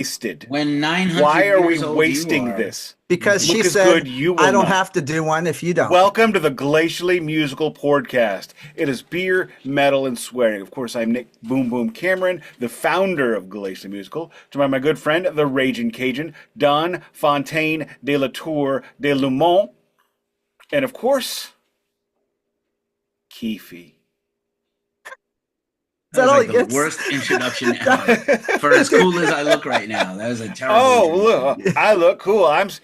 wasted? When 900 Why are we years old wasting you are. this? Because Look she as said, good you will I don't not. have to do one if you don't. Welcome to the Glacially Musical Podcast. It is beer, metal, and swearing. Of course, I'm Nick Boom Boom Cameron, the founder of Glacially Musical. To my good friend, the Raging Cajun, Don Fontaine de la Tour de Lumont. And of course, Keefy. That was all like he the gets? worst introduction ever. For as cool as I look right now, that was a terrible. Oh, look! I look cool. And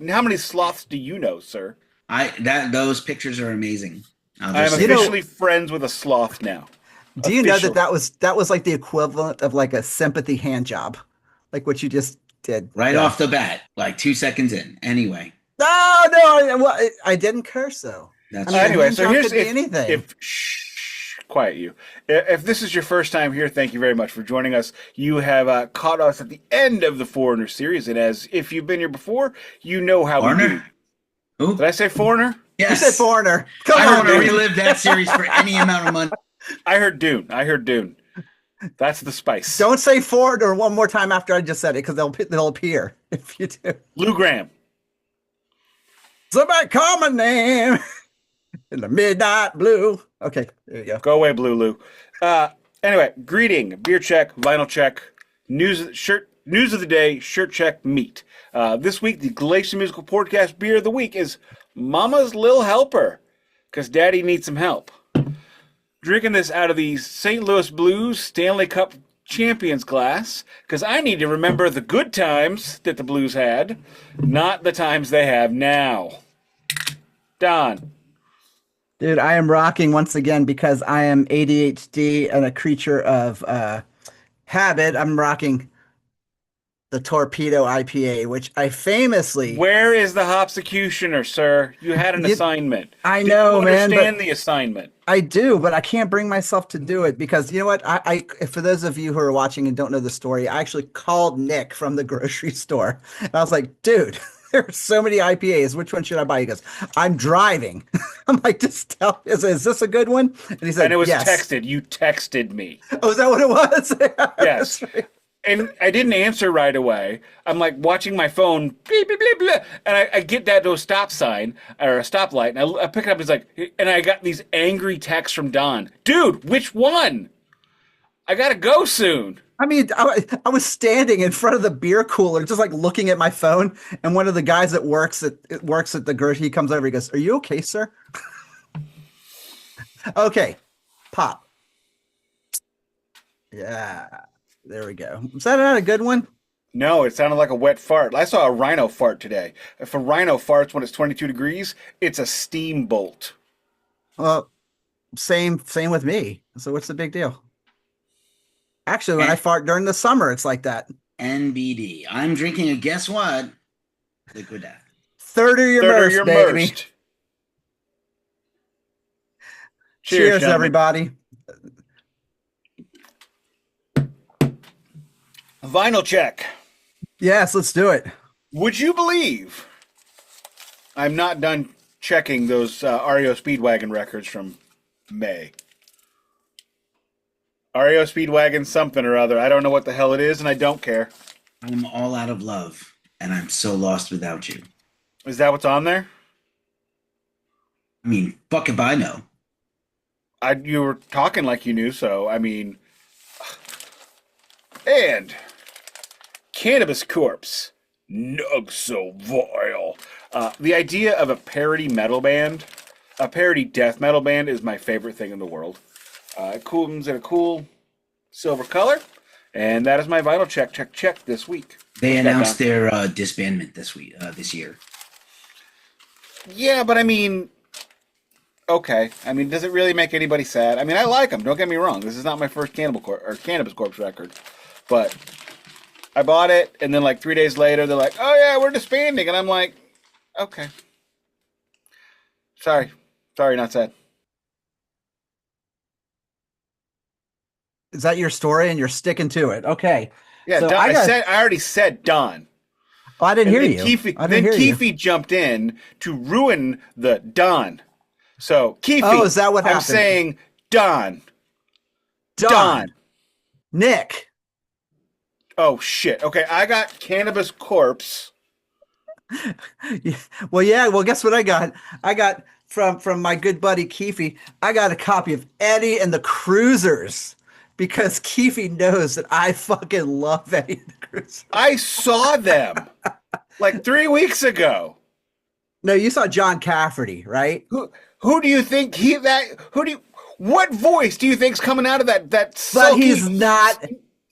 how many sloths do you know, sir? Those pictures are amazing. I am officially friends with a sloth now. Do you know that was like the equivalent of like a sympathy hand job, like what you just did right off the bat, like 2 seconds in. Anyway. No, I didn't curse though. Anyway, so here's anything. Quiet you. If this is your first time here, thank you very much for joining us. You have caught us at the end of the Foreigner series, and as if you've been here before, you know how we do. Ooh. Did I say Foreigner? Yes. You said Foreigner. I want to relive that series for any amount of money. I heard Dune. That's the spice. Don't say Foreigner one more time after I just said it, because they'll appear if you do. Lou Graham. Somebody call my name in the midnight blue. Okay, there you go. Go away, Blue Lou. Anyway, greeting, beer check, vinyl check, news of the day, shirt check, meat. This week, the Glacially Musical Podcast beer of the week is Mama's Lil Helper, because Daddy needs some help. Drinking this out of the St. Louis Blues Stanley Cup Champions glass, because I need to remember the good times that the Blues had, not the times they have now. Don. Dude, I am rocking once again because I am ADHD and a creature of habit. I'm rocking the Torpedo IPA, which I famously... Where is the Hopsecutioner, sir? You had an assignment. I know, man. Do you understand the assignment? I do, but I can't bring myself to do it because, you know what? I for those of you who are watching and don't know the story, I actually called Nick from the grocery store. And I was like, dude... There are so many IPAs. Which one should I buy? He goes, I'm driving. I'm like, just tell me, is this a good one? And he said, and it was yes. texted. You texted me. Oh, is that what it was? Yes. Right. And I didn't answer right away. I'm like watching my phone, blah, blah, blah, blah, and I get that to a stop sign or a stoplight, and I pick it up. It's like, and I got these angry texts from Don. Dude, which one? I gotta go soon. I mean, I was standing in front of the beer cooler, just like looking at my phone, and one of the guys that works at the grocery, he comes over, he goes, "Are you okay, sir?" Okay, pop. Yeah, there we go. Was that not a good one? No, it sounded like a wet fart. I saw a rhino fart today. If a rhino farts when it's 22 degrees, it's a steamboat. Well, same with me. So what's the big deal? Actually, when I fart during the summer, it's like that. NBD. I'm drinking a guess what? Liquid death. Third of your baby. Cheers, everybody. Vinyl check. Yes, let's do it. Would you believe I'm not done checking those REO Speedwagon records from May? REO Speedwagon something or other. I don't know what the hell it is, and I don't care. I'm all out of love, and I'm so lost without you. Is that what's on there? I mean, fuck if I know. You were talking like you knew, so, I mean... And... Cannabis Corpse. Nug so vile. The idea of a parody metal band, a parody death metal band, is my favorite thing in the world. It comes in a cool silver color, and that is my vinyl check this week. They announced their disbandment this year. Yeah, but I mean, okay. I mean, does it really make anybody sad? I mean, I like them. Don't get me wrong. This is not my first Cannabis Corpse record, but I bought it, and then like 3 days later, they're like, "Oh yeah, we're disbanding," and I'm like, "Okay, sorry, not sad." Is that your story and you're sticking to it? Okay. Yeah, so I already said Don. Oh, I didn't hear you. Keefy jumped in to ruin the Don. So Keefy. Oh, is that what happened? I'm saying Don. Nick. Oh shit. Okay, I got Cannabis Corpse. Yeah. Well, yeah. Well, guess what I got? I got from my good buddy Keefy. I got a copy of Eddie and the Cruisers because Keefy knows that I fucking love Eddie and the Cruisers. I saw them like 3 weeks ago. No, you saw John Cafferty, right? Who do you think what voice do you think's coming out of that But silky? he's not.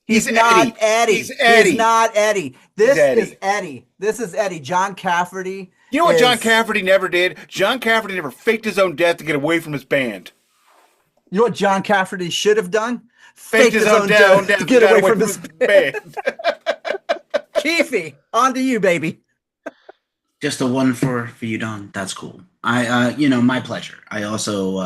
He's not Eddie. He's Eddie. He's not Eddie. This Eddie. is Eddie. This is Eddie. John Cafferty. You know what is- John Cafferty never did? John Cafferty never faked his own death to get away from his band. You know what John Cafferty should have done? Faked his own death to get away from his band. Keefy, on to you, baby. Just a one for you, Don. That's cool. My pleasure. I also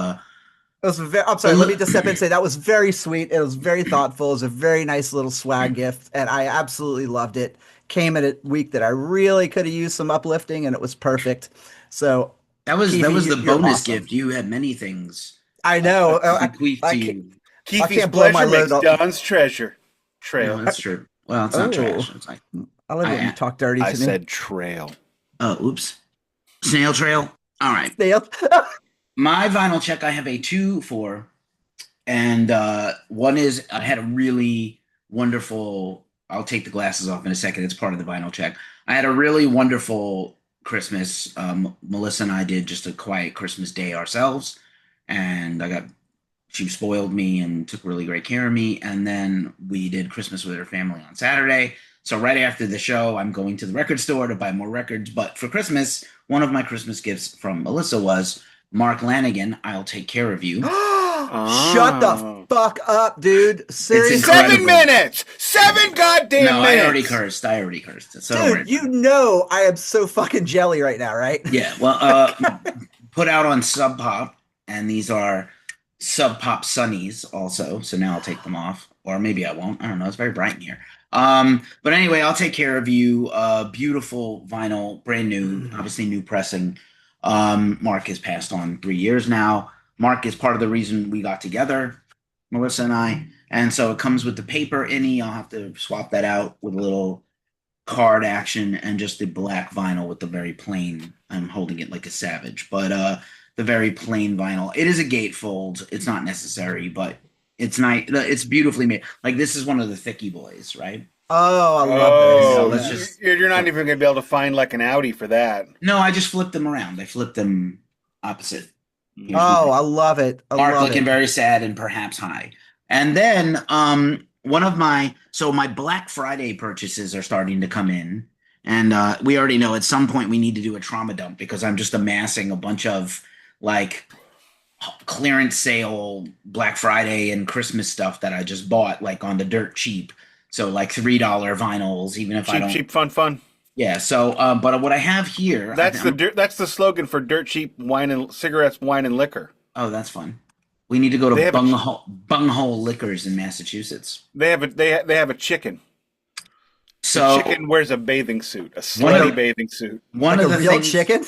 It was I'm sorry, let me just step in and say that was very sweet. It was very thoughtful. It was a very nice little swag gift, and I absolutely loved it. Came in a week that I really could have used some uplifting, and it was perfect. So that was Keefy, the you're bonus awesome. gift. You had many things I know. bequeathed to you. Keefy's can't blow my pleasure makes load up. Don's treasure. Trail. No, that's true. Well, it's not Oh. trash. It's like, I love it when you talk dirty to I me. said trail. oh, oops. Snail trail. All right. Dale. My vinyl check, I have a 2 for, and one is I had a really wonderful. I'll take the glasses off in a second. It's part of the vinyl check. I had a really wonderful Christmas. Melissa and I did just a quiet Christmas day ourselves, and she spoiled me and took really great care of me. And then we did Christmas with her family on Saturday. So right after the show, I'm going to the record store to buy more records. But for Christmas, one of my Christmas gifts from Melissa was Mark Lanegan, I'll Take Care of You. Shut the fuck up, dude. Seriously. incredible. 7 minutes. 7 goddamn No, minutes. I already cursed. So don't worry Dude, you about it. know I am so fucking jelly right now, right? Yeah, well, put out on Sub Pop, and these are Sub Pop Sunnies also. So now I'll take them off, or maybe I won't. I don't know. It's very bright in here. But anyway, I'll Take Care of You. Beautiful vinyl, brand new, obviously new pressing. Mark has passed on 3 years now. Mark is part of the reason we got together, Melissa and I. And so it comes with the paper innie. I'll have to swap that out with a little card action and just the black vinyl with the very plain. I'm holding it like a savage, but the very plain vinyl. It is a gatefold. It's not necessary, but it's nice. It's beautifully made. Like this is one of the thicky boys, right? Oh, I love Oh, this. let's just- you're not even going to be able to find like an Audi for that. No, I just flipped them around. I flipped them opposite. Here's Oh, mine. I love it. I Mark love looking it. very sad and perhaps high. And then one of my Black Friday purchases are starting to come in. And we already know at some point we need to do a trauma dump because I'm just amassing a bunch of like clearance sale Black Friday and Christmas stuff that I just bought like on the dirt cheap. So like $3 vinyls, even if I don't. Cheap, fun. Yeah. So, but what I have here. That's the slogan for dirt cheap wine and cigarettes, wine and liquor. Oh, that's fun. We need to go to They have Bunghole Liquors in Massachusetts. They have a chicken. So The chicken wears a bathing suit, a slutty bathing suit. one Like of a the real things, chicken?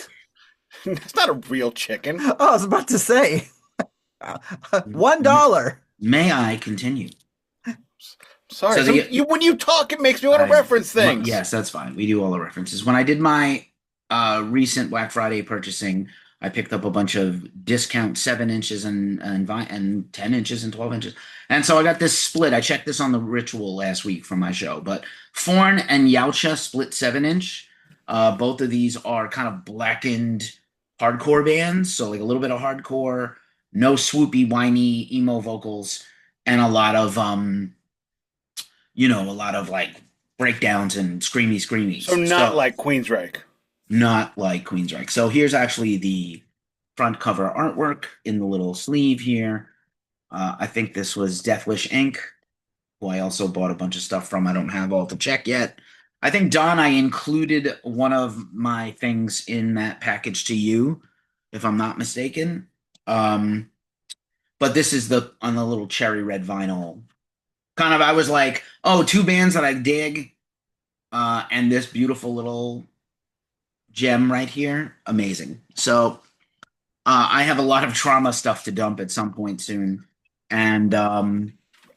It's not a real chicken. Oh, I was about to say. $1. May I continue? Sorry. So the- When you talk, it makes me want to reference things. Yes, that's fine. We do all the references. When I did my recent Black Friday purchasing, I picked up a bunch of discount 7 inches and 10 inches and 12 inches. And so I got this split. I checked this on the Ritual last week for my show. But Forn and Yautja split 7-inch. Both of these are kind of blackened hardcore bands. So like a little bit of hardcore, no swoopy, whiny, emo vocals, and a lot of like breakdowns and screamy. So not like Queensryche. Not like Queensryche. So here's actually the front cover artwork in the little sleeve here. I think this was Deathwish Inc., who I also bought a bunch of stuff from. I don't have all to check yet. I think, Don, I included one of my things in that package to you, if I'm not mistaken. But this is on the little cherry red vinyl. Kind of, I was like, oh, 2 bands that I dig, and this beautiful little gem right here. Amazing. So I have a lot of trauma stuff to dump at some point soon. And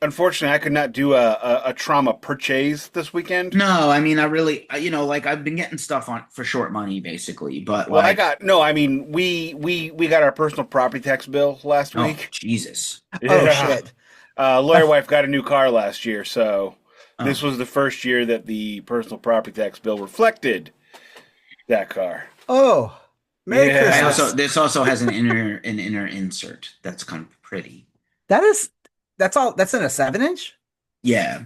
unfortunately, I could not do a trauma purchase this weekend. No, I mean, like I've been getting stuff on for short money, basically. But Well, like, I mean, we got our personal property tax bill last oh week. Jesus, Oh Yeah. shit. Lawyer wife got a new car last year, so this Oh. was the first year that the personal property tax bill reflected that car. Oh, Merry Yeah. Christmas. this also has an inner insert that's kind of pretty. That's in a 7-inch? Yeah,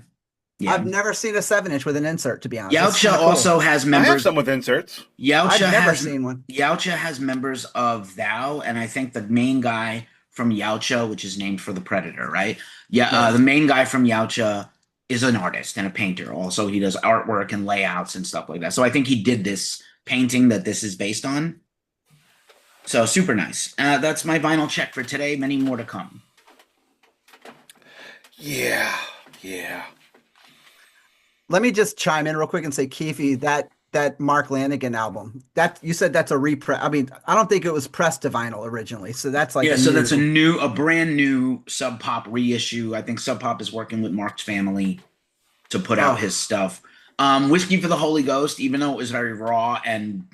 yeah. I've never seen a 7-inch with an insert, to be honest. That's Yautja kinda cool. also has I have members. some with inserts. Yautja I've never has seen one. Yautja has members of Thou, and I think the main guy from Yautja, which is named for the Predator, right? Yeah, Yes. the main guy from Yautja is an artist and a painter. Also, he does artwork and layouts and stuff like that. So I think he did this painting that this is based on. So super nice. That's my vinyl check for today. Many more to come. Yeah. Let me just chime in real quick and say, Keefy, that Mark Lanegan album, that you said that's a repress. I mean, I don't think it was pressed to vinyl originally, so that's like That's a brand new Sub Pop reissue. I think Sub Pop is working with Mark's family to put out his stuff. Whiskey for the Holy Ghost, even though it was very raw, and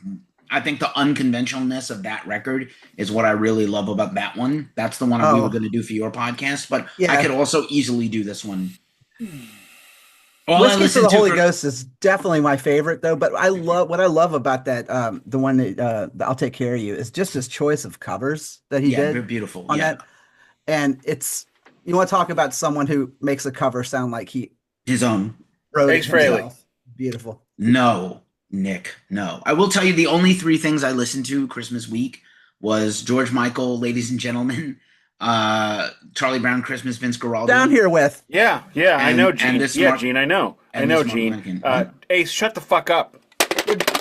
I think the unconventionalness of that record is what I really love about that one. That's the one we were going to do for your podcast, but Yeah. I could also easily do this one. Whiskey for the Holy Ghost is definitely my favorite, though. But what I love about that, the one that I'll Take Care of You, is just his choice of covers that he did. They're beautiful. On that, and you want to talk about someone who makes a cover sound like his own. Wrote Thanks, it Fraley. himself. Beautiful. No, Nick, no. I will tell you the only 3 things I listened to Christmas week was George Michael, Ladies and Gentlemen, Charlie Brown Christmas, Vince Guaraldi. Down here with. Yeah, I know, Gene. Gene, I know. Gene. Lincoln. Ace, shut the fuck up.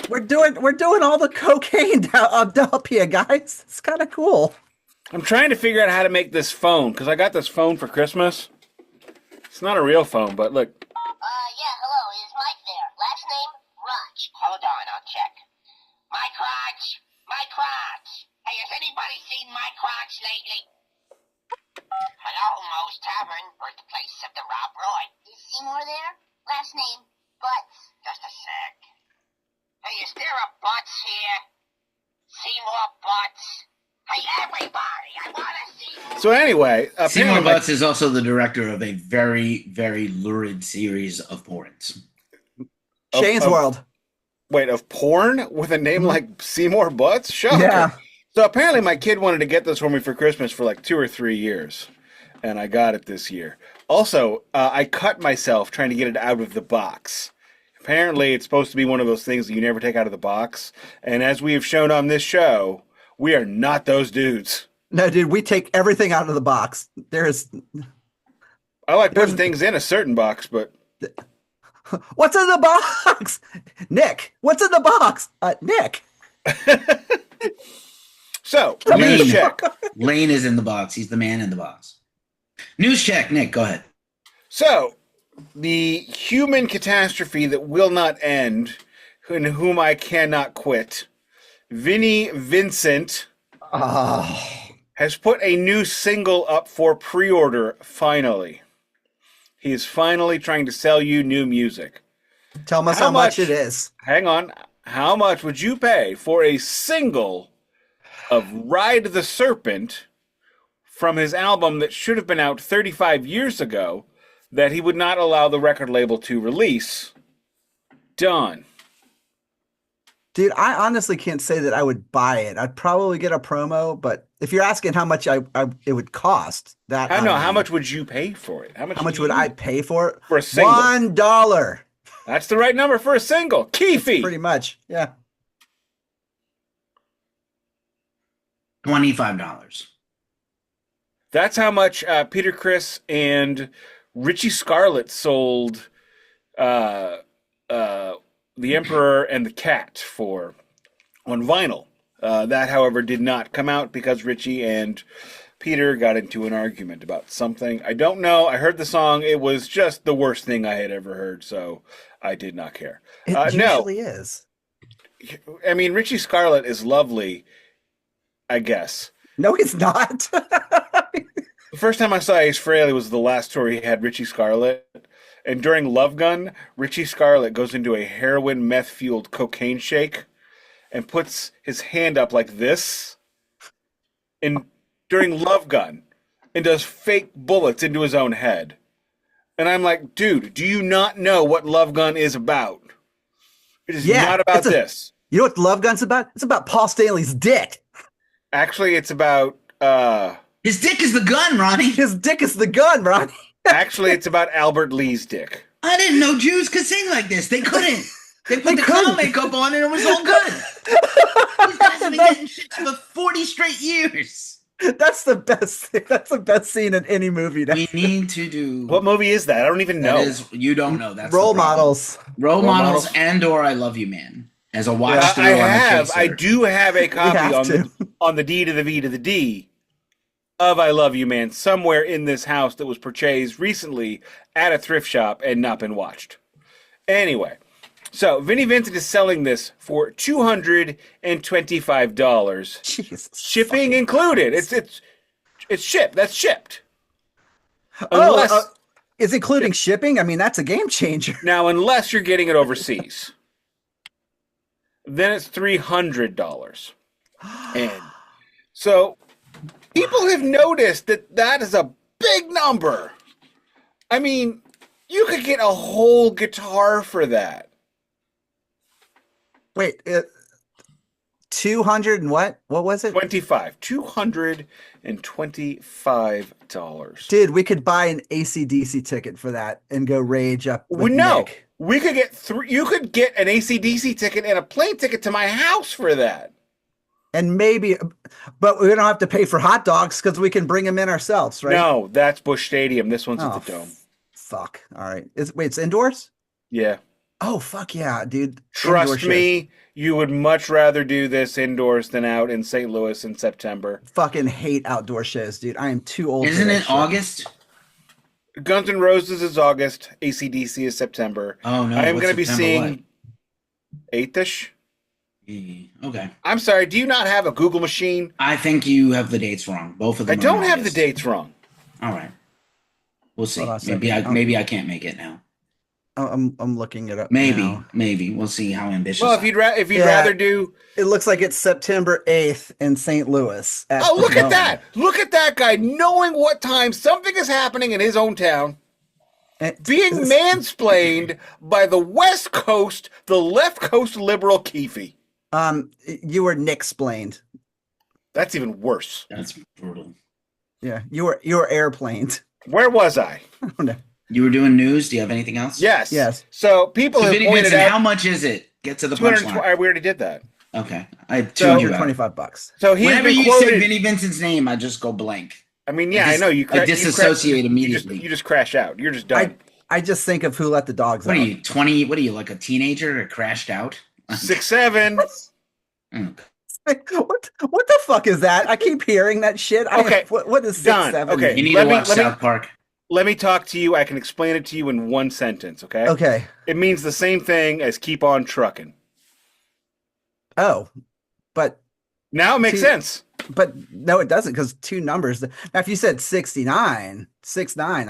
We're doing all the cocaine up here, guys. It's kind of cool. I'm trying to figure out how to make this phone, because I got this phone for Christmas. It's not a real phone, but look. Yeah, hello, is Mike there? Last name, Raj. Hold on, I'll check. My crotch! Hey, has anybody seen my crotch lately? Hello, Moe's Tavern, birthplace of the Rob Roy. Is Seymour there? Last name, Butts. Just a sec. Hey, is there a Butts here? Seymour Butts. Hey, everybody, I want to see more. So anyway, Seymour apparently Butts is also the director of a very, very lurid series of porns. Shane's World. Wait, of porn with a name like Seymour Butts? Shocker. Yeah. So apparently my kid wanted to get this for me for Christmas for like 2 or 3 years, and I got it this year. Also, I cut myself trying to get it out of the box. Apparently, it's supposed to be one of those things that you never take out of the box, and as we have shown on this show, we are not those dudes. No, dude, we take everything out of the box. I like putting things in a certain box, but... What's in the box? Nick, what's in the box? Nick. So, news check. Layne is in the box. He's the man in the box. News check. Nick, go ahead. So, the human catastrophe that will not end, in whom I cannot quit, Vinnie Vincent has put a new single up for pre-order, finally. He is finally trying to sell you new music. Tell us how much it is. Hang on. How much would you pay for a single of Ride the Serpent from his album that should have been out 35 years ago that he would not allow the record label to release? Done. Dude, I honestly can't say that I would buy it. I'd probably get a promo, but if you're asking how much it would cost, that I know. How much would you pay for it? How much would I pay for it? For a single? $1. That's the right number for a single. Keefy. Pretty much, yeah. $25. That's how much Peter Criss and Richie Scarlett sold The Emperor and the Cat for on vinyl. That, however, did not come out because Richie and Peter got into an argument about something. I don't know. I heard the song. It was just the worst thing I had ever heard, so I did not care. It usually is. I mean, Richie Scarlett is lovely, I guess. No, he's not. The first time I saw Ace Frehley was the last tour he had Richie Scarlett. And during Love Gun, Richie Scarlett goes into a heroin meth-fueled cocaine shake and puts his hand up like this during Love Gun and does fake bullets into his own head. And I'm like, dude, do you not know what Love Gun is about? It is not about this. You know what Love Gun's about? It's about Paul Stanley's dick. Actually, it's about... His dick is the gun, Ronnie. His dick is the gun, Ronnie. Actually, it's about Albert Lee's dick. I didn't know Jews could sing like this. They couldn't. They put the clown makeup on and it was all good. These guys have been getting shit for 40 straight years. That's the best. That's the best scene in any movie. Now. We need to do. What movie is that? I don't even know. You don't know. That's Role Models. Role Models and/or I Love You, Man. As a watch through. I do have a copy on the D to the V to the D of I Love You, Man somewhere in this house that was purchased recently at a thrift shop and not been watched. Anyway, so Vinnie Vincent is selling this for $225. Jesus. Shipping included. It's shipped. That's shipped. Is including shipping? I mean, that's a game changer. Now, unless you're getting it overseas, then it's $300. And so people have noticed that is a big number. I mean, you could get a whole guitar for that. Wait, 200 and what? What was it? $225. Dude, we could buy an AC/DC ticket for that and go rage up. With Nick. We could get you could get an AC/DC ticket and a plane ticket to my house for that. And maybe, but we don't have to pay for hot dogs because we can bring them in ourselves, right? No, that's Busch Stadium. This one's at the Dome. Fuck. All right. It's indoors? Yeah. Oh, fuck yeah, dude. Trust me, you would much rather do this indoors than out in St. Louis in September. Fucking hate outdoor shows, dude. I am too old. Isn't it August? Guns N' Roses is August. AC/DC is September. Oh, no. I am going to be seeing like? 8th-ish. Okay. I'm sorry, do you not have a Google machine? I think you have the dates wrong. Both of them. I don't have the dates wrong. All right. We'll see. Maybe I can't make it now. I'm looking it up. Maybe now. we'll see how ambitious. Well, if you'd rather do, it looks like it's September 8th in St. Louis. Look at that! Look at that guy knowing what time something is happening in his own town, being mansplained by the West Coast, the left coast liberal Keefy. You were Nick-splained. That's even worse. That's brutal. Yeah, you were airplaned. Where was I? I don't know. You were doing news. Do you have anything else? Yes. So people have Vinnie pointed Vincent, out how much is it? Get to the punchline. We already did that. Okay, I have $225. So he's whenever been you quoted, say Vinnie Vincent's name, I just go blank. I mean, yeah, I know you. I disassociate immediately. You just crash out. You're just done. I just think of Who Let the Dogs Out. What are you, 20? What are you, like a teenager that crashed out? 6'7". What the fuck is that? I keep hearing that shit. Okay, what is 6'7"? Okay, you need to watch South Park. Let me talk to you. I can explain it to you in one sentence, okay? Okay. It means the same thing as keep on trucking. Oh, but now it makes sense. But no, it doesn't, because two numbers. Now, if you said 69, I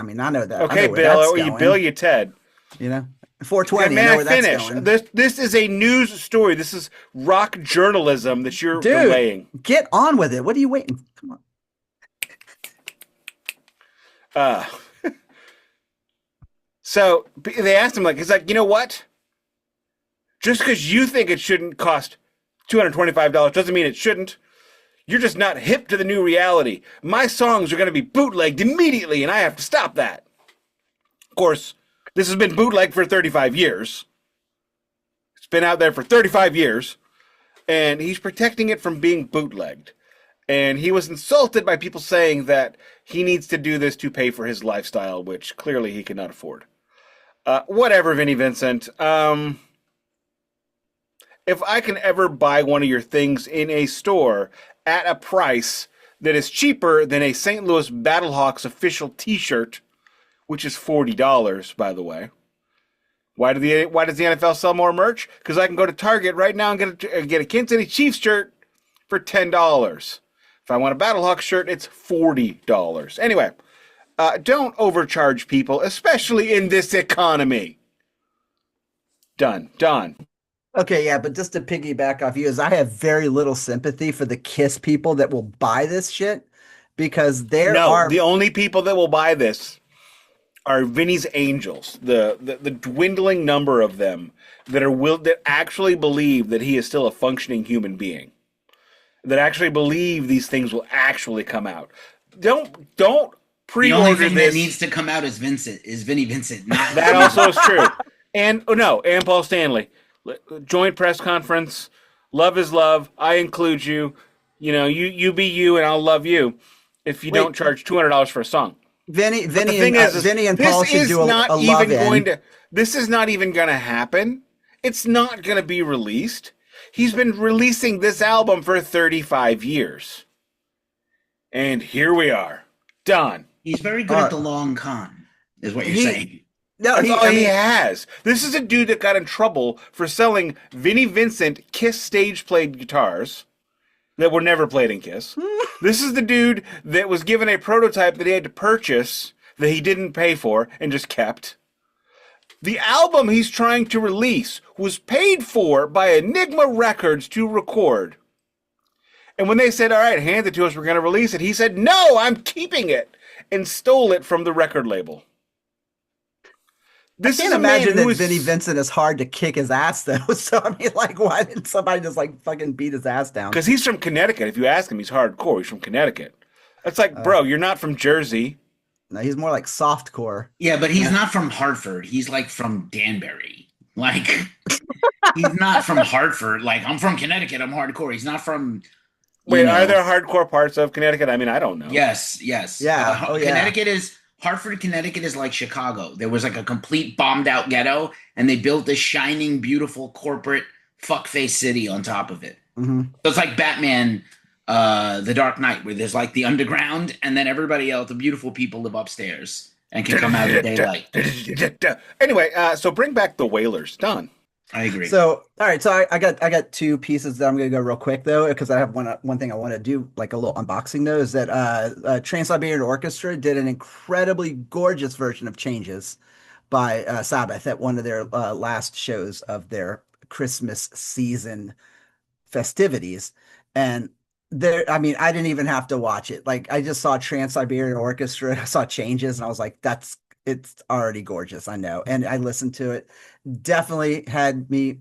mean, I know that. Okay, Bill, you Ted. You know, 420. Yeah, I know man, where finish. That's going. This is a news story. This is rock journalism that you're delaying. Get on with it. What are you waiting? Come on. So they asked him, he's like, you know what? Just because you think it shouldn't cost $225 doesn't mean it shouldn't. You're just not hip to the new reality. My songs are going to be bootlegged immediately, and I have to stop that. Of course, this has been bootlegged for 35 years. It's been out there for 35 years, and he's protecting it from being bootlegged. And he was insulted by people saying that he needs to do this to pay for his lifestyle, which clearly he cannot afford. Whatever, Vinnie Vincent. If I can ever buy one of your things in a store at a price that is cheaper than a St. Louis Battlehawks official T-shirt, which is $40, by the way. Why does the NFL sell more merch? Because I can go to Target right now and get a Kansas City Chiefs shirt for $10. If I want a Battlehawk shirt, it's $40. Anyway, don't overcharge people, especially in this economy. Done. Okay, yeah, but just to piggyback off you, is I have very little sympathy for the Kiss people that will buy this shit because the only people that will buy this are Vinnie's angels, the dwindling number of them that actually believe that he is still a functioning human being, that actually believe these things will actually come out. Don't pre-order The only thing this. that needs to come out is Vinnie Vincent. Not That also is true. And Paul Stanley. Joint press conference. Love is love. I include you. You be you, and I'll love you. If you don't charge $200 for a song. Vinnie and Paul should do a love in. This is not even going to happen. It's not going to be released. He's been releasing this album for 35 years. And here we are. Done. He's very good at the long con, is what you're saying. No, he has. This is a dude that got in trouble for selling Vinnie Vincent Kiss stage played guitars that were never played in Kiss. This is the dude that was given a prototype that he had to purchase that he didn't pay for and just kept. The album he's trying to release was paid for by Enigma Records to record. And when they said, all right, hand it to us, we're going to release it, he said, no, I'm keeping it, and stole it from the record label. I can't imagine that Vinnie Vincent is hard to kick his ass, though. So, I mean, like, why didn't somebody just, like, fucking beat his ass down? Because he's from Connecticut. If you ask him, he's hardcore. He's from Connecticut. It's like, bro, you're not from Jersey. No, he's more like softcore. Yeah, but he's not from Hartford. He's, like, from Danbury. Like, he's not from Hartford. Like, I'm from Connecticut. I'm hardcore. He's not from... Wait, are there hardcore parts of Connecticut? I mean, I don't know. Yes. Yeah. Connecticut is... Hartford, Connecticut is like Chicago. There was like a complete bombed out ghetto, and they built this shining, beautiful corporate fuckface city on top of it. Mm-hmm. So it's like Batman, The Dark Knight, where there's like the underground, and then everybody else, the beautiful people, live upstairs and can come out in daylight. Anyway, so bring back the Whalers. Done. I agree. So, all right. So I got two pieces that I'm going to go real quick though, because I have one thing I want to do, like a little unboxing though, is that Trans-Siberian Orchestra did an incredibly gorgeous version of Changes by Sabbath at one of their last shows of their Christmas season festivities. And I mean, I didn't even have to watch it. Like, I just saw Trans-Siberian Orchestra, I saw Changes, and I was like, it's already gorgeous, I know. And I listened to it. Definitely had me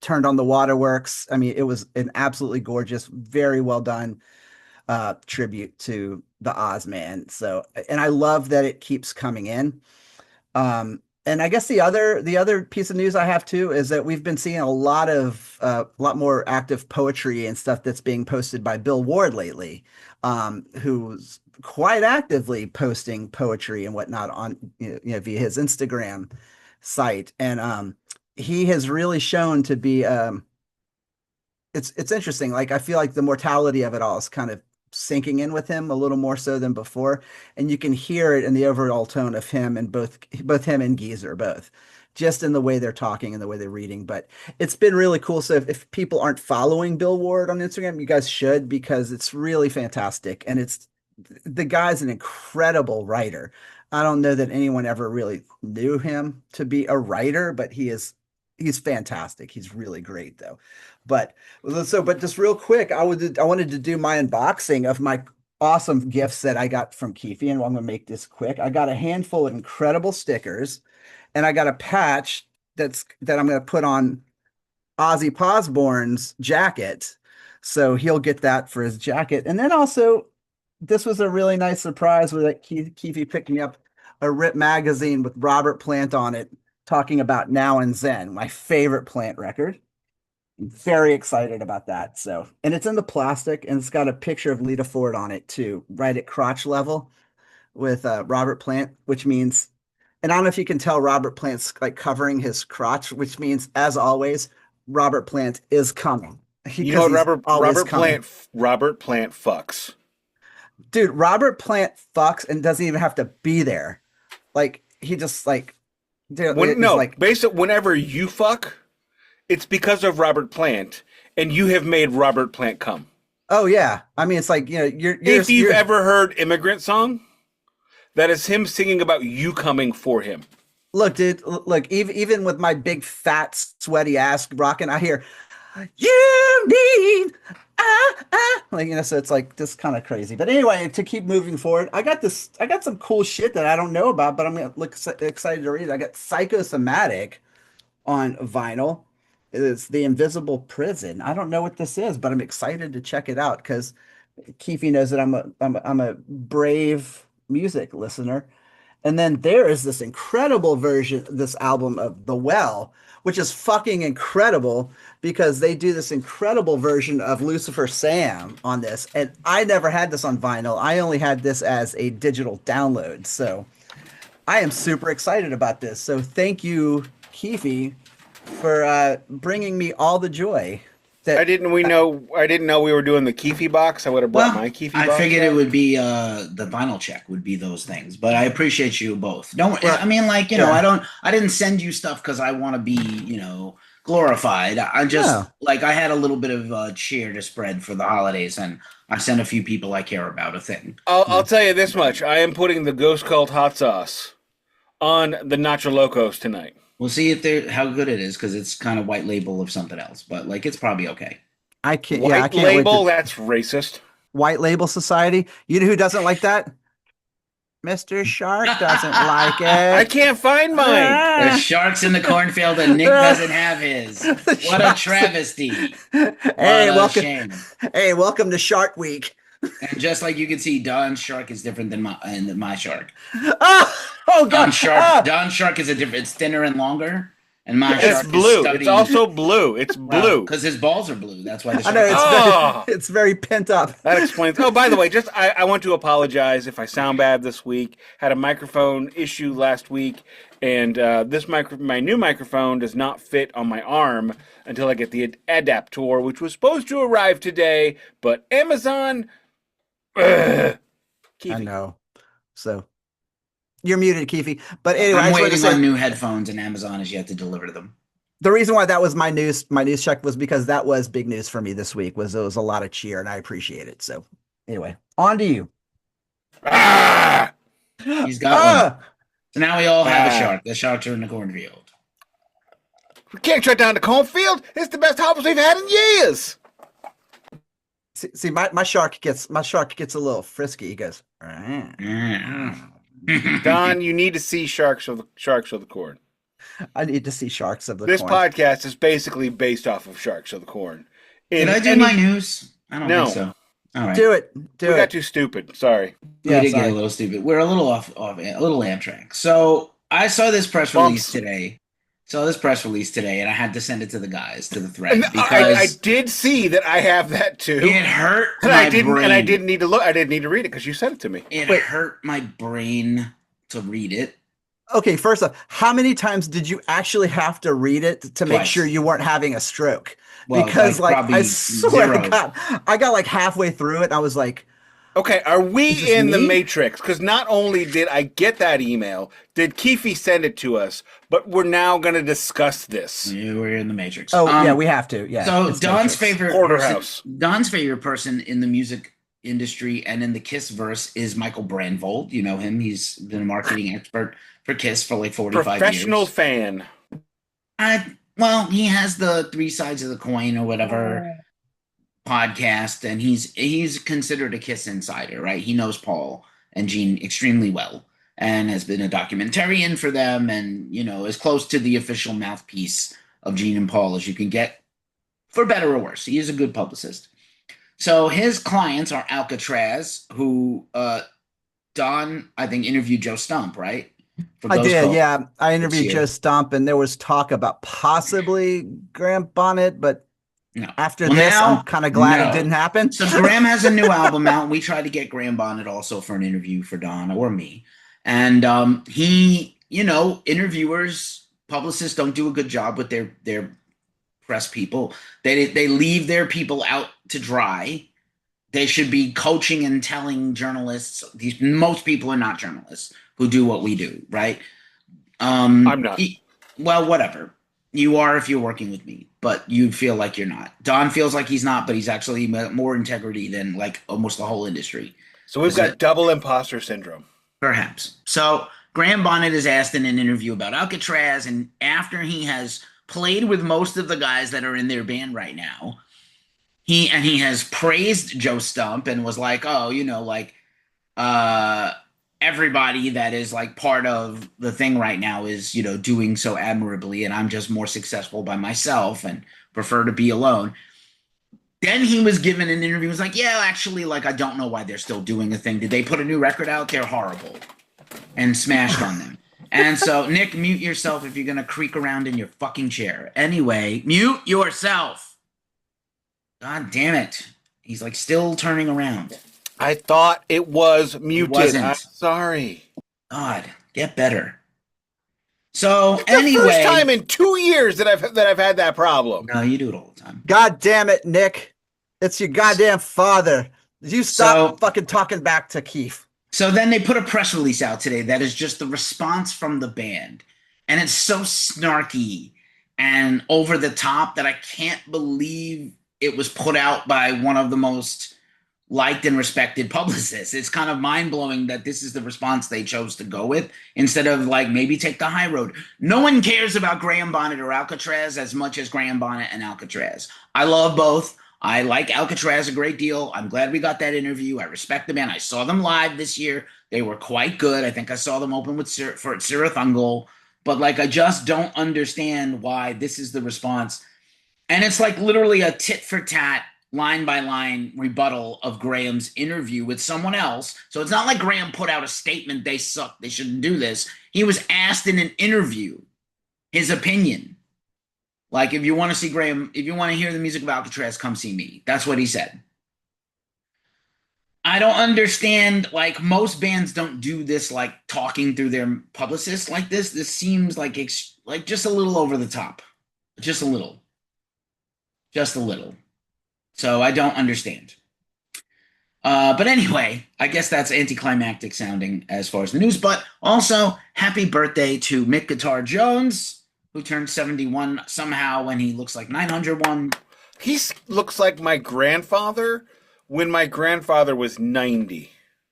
turned on the waterworks. I mean, it was an absolutely gorgeous, very well done tribute to the Ozman. So, and I love that it keeps coming in. And I guess the other piece of news I have too is that we've been seeing a lot more active poetry and stuff that's being posted by Bill Ward lately, who's quite actively posting poetry and whatnot on via his Instagram site, and he has really shown to be it's interesting. Like, I feel like the mortality of it all is kind of sinking in with him a little more so than before, and you can hear it in the overall tone of him and both him and Geezer, both just in the way they're talking and the way they're reading. But it's been really cool. So if people aren't following Bill Ward on Instagram, you guys should, because it's really fantastic, and the guy's an incredible writer. I don't know that anyone ever really knew him to be a writer, but he's fantastic. He's really great though. But just real quick, I wanted to do my unboxing of my awesome gifts that I got from Keefy, and I'm going to make this quick. I got a handful of incredible stickers, and I got a patch that I'm going to put on Ozzy Osbourne's jacket. So he'll get that for his jacket. And then also, this was a really nice surprise with that Keefy picked me up a Rip magazine with Robert Plant on it, talking about Now and Zen, my favorite Plant record. I'm very excited about that. So, and it's in the plastic, and it's got a picture of Lita Ford on it too, right at crotch level with Robert Plant, which means, and I don't know if you can tell, Robert Plant's like covering his crotch, which means, as always, Robert Plant is coming. You know what Robert Plant fucks. Dude, Robert Plant fucks and doesn't even have to be there. Like, he just like, dude, basically, whenever you fuck, it's because of Robert Plant, and you have made Robert Plant come. Oh yeah, I mean it's like If you've ever heard "Immigrant Song," that is him singing about you coming for him. look, dude. Look, even with my big fat sweaty ass rocking, I hear you need like so it's like just kind of crazy. But anyway, to keep moving forward, I got some cool shit that I don't know about, but I'm gonna look excited to read it. I got Psychosomatic on vinyl. It's The Invisible Prison. I don't know what this is, but I'm excited to check it out because Keefy knows that I'm a brave music listener. And then there is this incredible version, this album of The Well, which is fucking incredible because they do this incredible version of Lucifer Sam on this. And I never had this on vinyl. I only had this as a digital download. So I am super excited about this. So thank you, Keefy, for bringing me all the joy. I didn't know we were doing the Keefy box. I would have brought my Keefy box. I figured it would be the vinyl check would be those things, but I appreciate you both. I mean, like, I didn't send you stuff because I want to be, glorified. I just like I had a little bit of cheer to spread for the holidays, and I sent a few people I care about a thing. I'll tell you this much: I am putting the Ghost Cult hot sauce on the Nacho Locos tonight. We'll see how good it is because it's kind of white label of something else, but like it's probably okay. I can't. White label? That's racist. White Label Society. You know who doesn't like that? Mr. Shark doesn't like it. I can't find mine. There's sharks in the cornfield and Nick doesn't have his. What a travesty. Hey, welcome. Hey, welcome to Shark Week. And just like you can see, Don's shark is different than my shark. Oh God! Don's shark is it's thinner and longer, and my shark is blue. Is stubby. It's also blue. It's blue because his balls are blue. That's why the shark. I know it's very pent up. That explains. Oh, by the way, I want to apologize if I sound bad this week. Had a microphone issue last week, and my new microphone does not fit on my arm until I get the adapter, which was supposed to arrive today, but Amazon. I know. So you're muted, Keefy. But anyway, I'm waiting on new headphones, and Amazon is yet to deliver them. The reason why that was my news check was because that was big news for me this week. It was a lot of cheer, and I appreciate it. So anyway, on to you. He's got one. So now we all have a shark. The sharks are in the cornfield. We can't shut down the cornfield. It's the best harvest we've had in years. See, my shark gets a little frisky. He goes, Don, you need to see Sharks of the Corn. I need to see Sharks of the Corn. This podcast is basically based off of Sharks of the Corn. Did I do my news? I don't think so. All right. Do it. We got too stupid. Sorry. We did get a little stupid. We're a little off a little Amtrak. So I saw this press release today. And I had to send it to the guys to the thread because I did see that I have that too. It hurt my brain. And I didn't need to look. I didn't need to read it because you sent it to me. It hurt my brain to read it. Okay, first off, how many times did you actually have to read it to make sure you weren't having a stroke? Well, because I swear to God, I got like halfway through it and I was like, okay, are we in the Matrix? Because not only did I get that email, did Keefy send it to us, but we're now going to discuss this. Yeah, we're in the Matrix. Oh, yeah, we have to. Yeah. So Don's favorite person in the music industry and in the Kiss verse is Michael Brandvold. You know him. He's been a marketing expert for Kiss for like 45 years. Professional fan. Well, he has the Three Sides of the Coin or whatever podcast, and he's considered a Kiss insider, right? He knows Paul and Gene extremely well and has been a documentarian for them and, as close to the official mouthpiece of Gene and Paul as you can get, for better or worse. He is a good publicist. So his clients are Alcatrazz, who Don, I think, interviewed Joe Stump, right? I did, yeah. I interviewed Joe Stump, and there was talk about possibly Graham Bonnett, but after this, I'm kind of glad it didn't happen. So Graham has a new album out. We tried to get Graham Bonnett also for an interview for Don or me. And interviewers, publicists don't do a good job with their press people. They leave their people out to dry. They should be coaching and telling journalists. Most people are not journalists who do what we do, right? I'm not. Well, whatever. You are if you're working with me, but you feel like you're not. Don feels like he's not, but he's actually more integrity than like almost the whole industry. So we've got double imposter syndrome. Perhaps. So Graham Bonnett is asked in an interview about Alcatrazz, and after he has played with most of the guys that are in their band right now, he has praised Joe Stump and was like, oh, everybody that is like part of the thing right now is, doing so admirably, and I'm just more successful by myself and prefer to be alone. Then he was given an interview. He was like, yeah, actually, like, I don't know why they're still doing a thing. Did they put a new record out? They're horrible. And smashed on them. And so, Nick, mute yourself if you're going to creak around in your fucking chair. Anyway, mute yourself. God damn it. He's like still turning around. I thought it was muted. It wasn't. I'm sorry. God, get better. So It's anyway, the first time in 2 years that I've had that problem. No, you do it all the time. God damn it, Nick. It's your goddamn father. You stop fucking talking back to Keith. So then they put a press release out today that is just the response from the band. And it's so snarky and over the top that I can't believe it was put out by one of the most liked and respected publicists. It's kind of mind-blowing that this is the response they chose to go with instead of like maybe take the high road. No one cares about Graham Bonnett or Alcatrazz as much as Graham Bonnett and Alcatrazz. I love both. I like Alcatrazz a great deal. I'm glad we got that interview. I respect the band. I saw them live this year. They were quite good. I think I saw them open with for Sirathungal. But like, I just don't understand why this is the response. And it's like literally a tit for tat, line by line rebuttal of Graham's interview with someone else. So it's not like Graham put out a statement, they suck, they shouldn't do this. He was asked in an interview his opinion. Like, if you want to see Graham, if you want to hear the music of Alcatrazz, come see me. That's what he said. I don't understand, like, most bands don't do this, like, talking through their publicists like this. This seems like just a little over the top. Just a little. Just a little. So I don't understand. But anyway, I guess that's anticlimactic sounding as far as the news. But also, happy birthday to Mick Guitar Jones, who turned 71 somehow when he looks like 901. He looks like my grandfather when my grandfather was 90.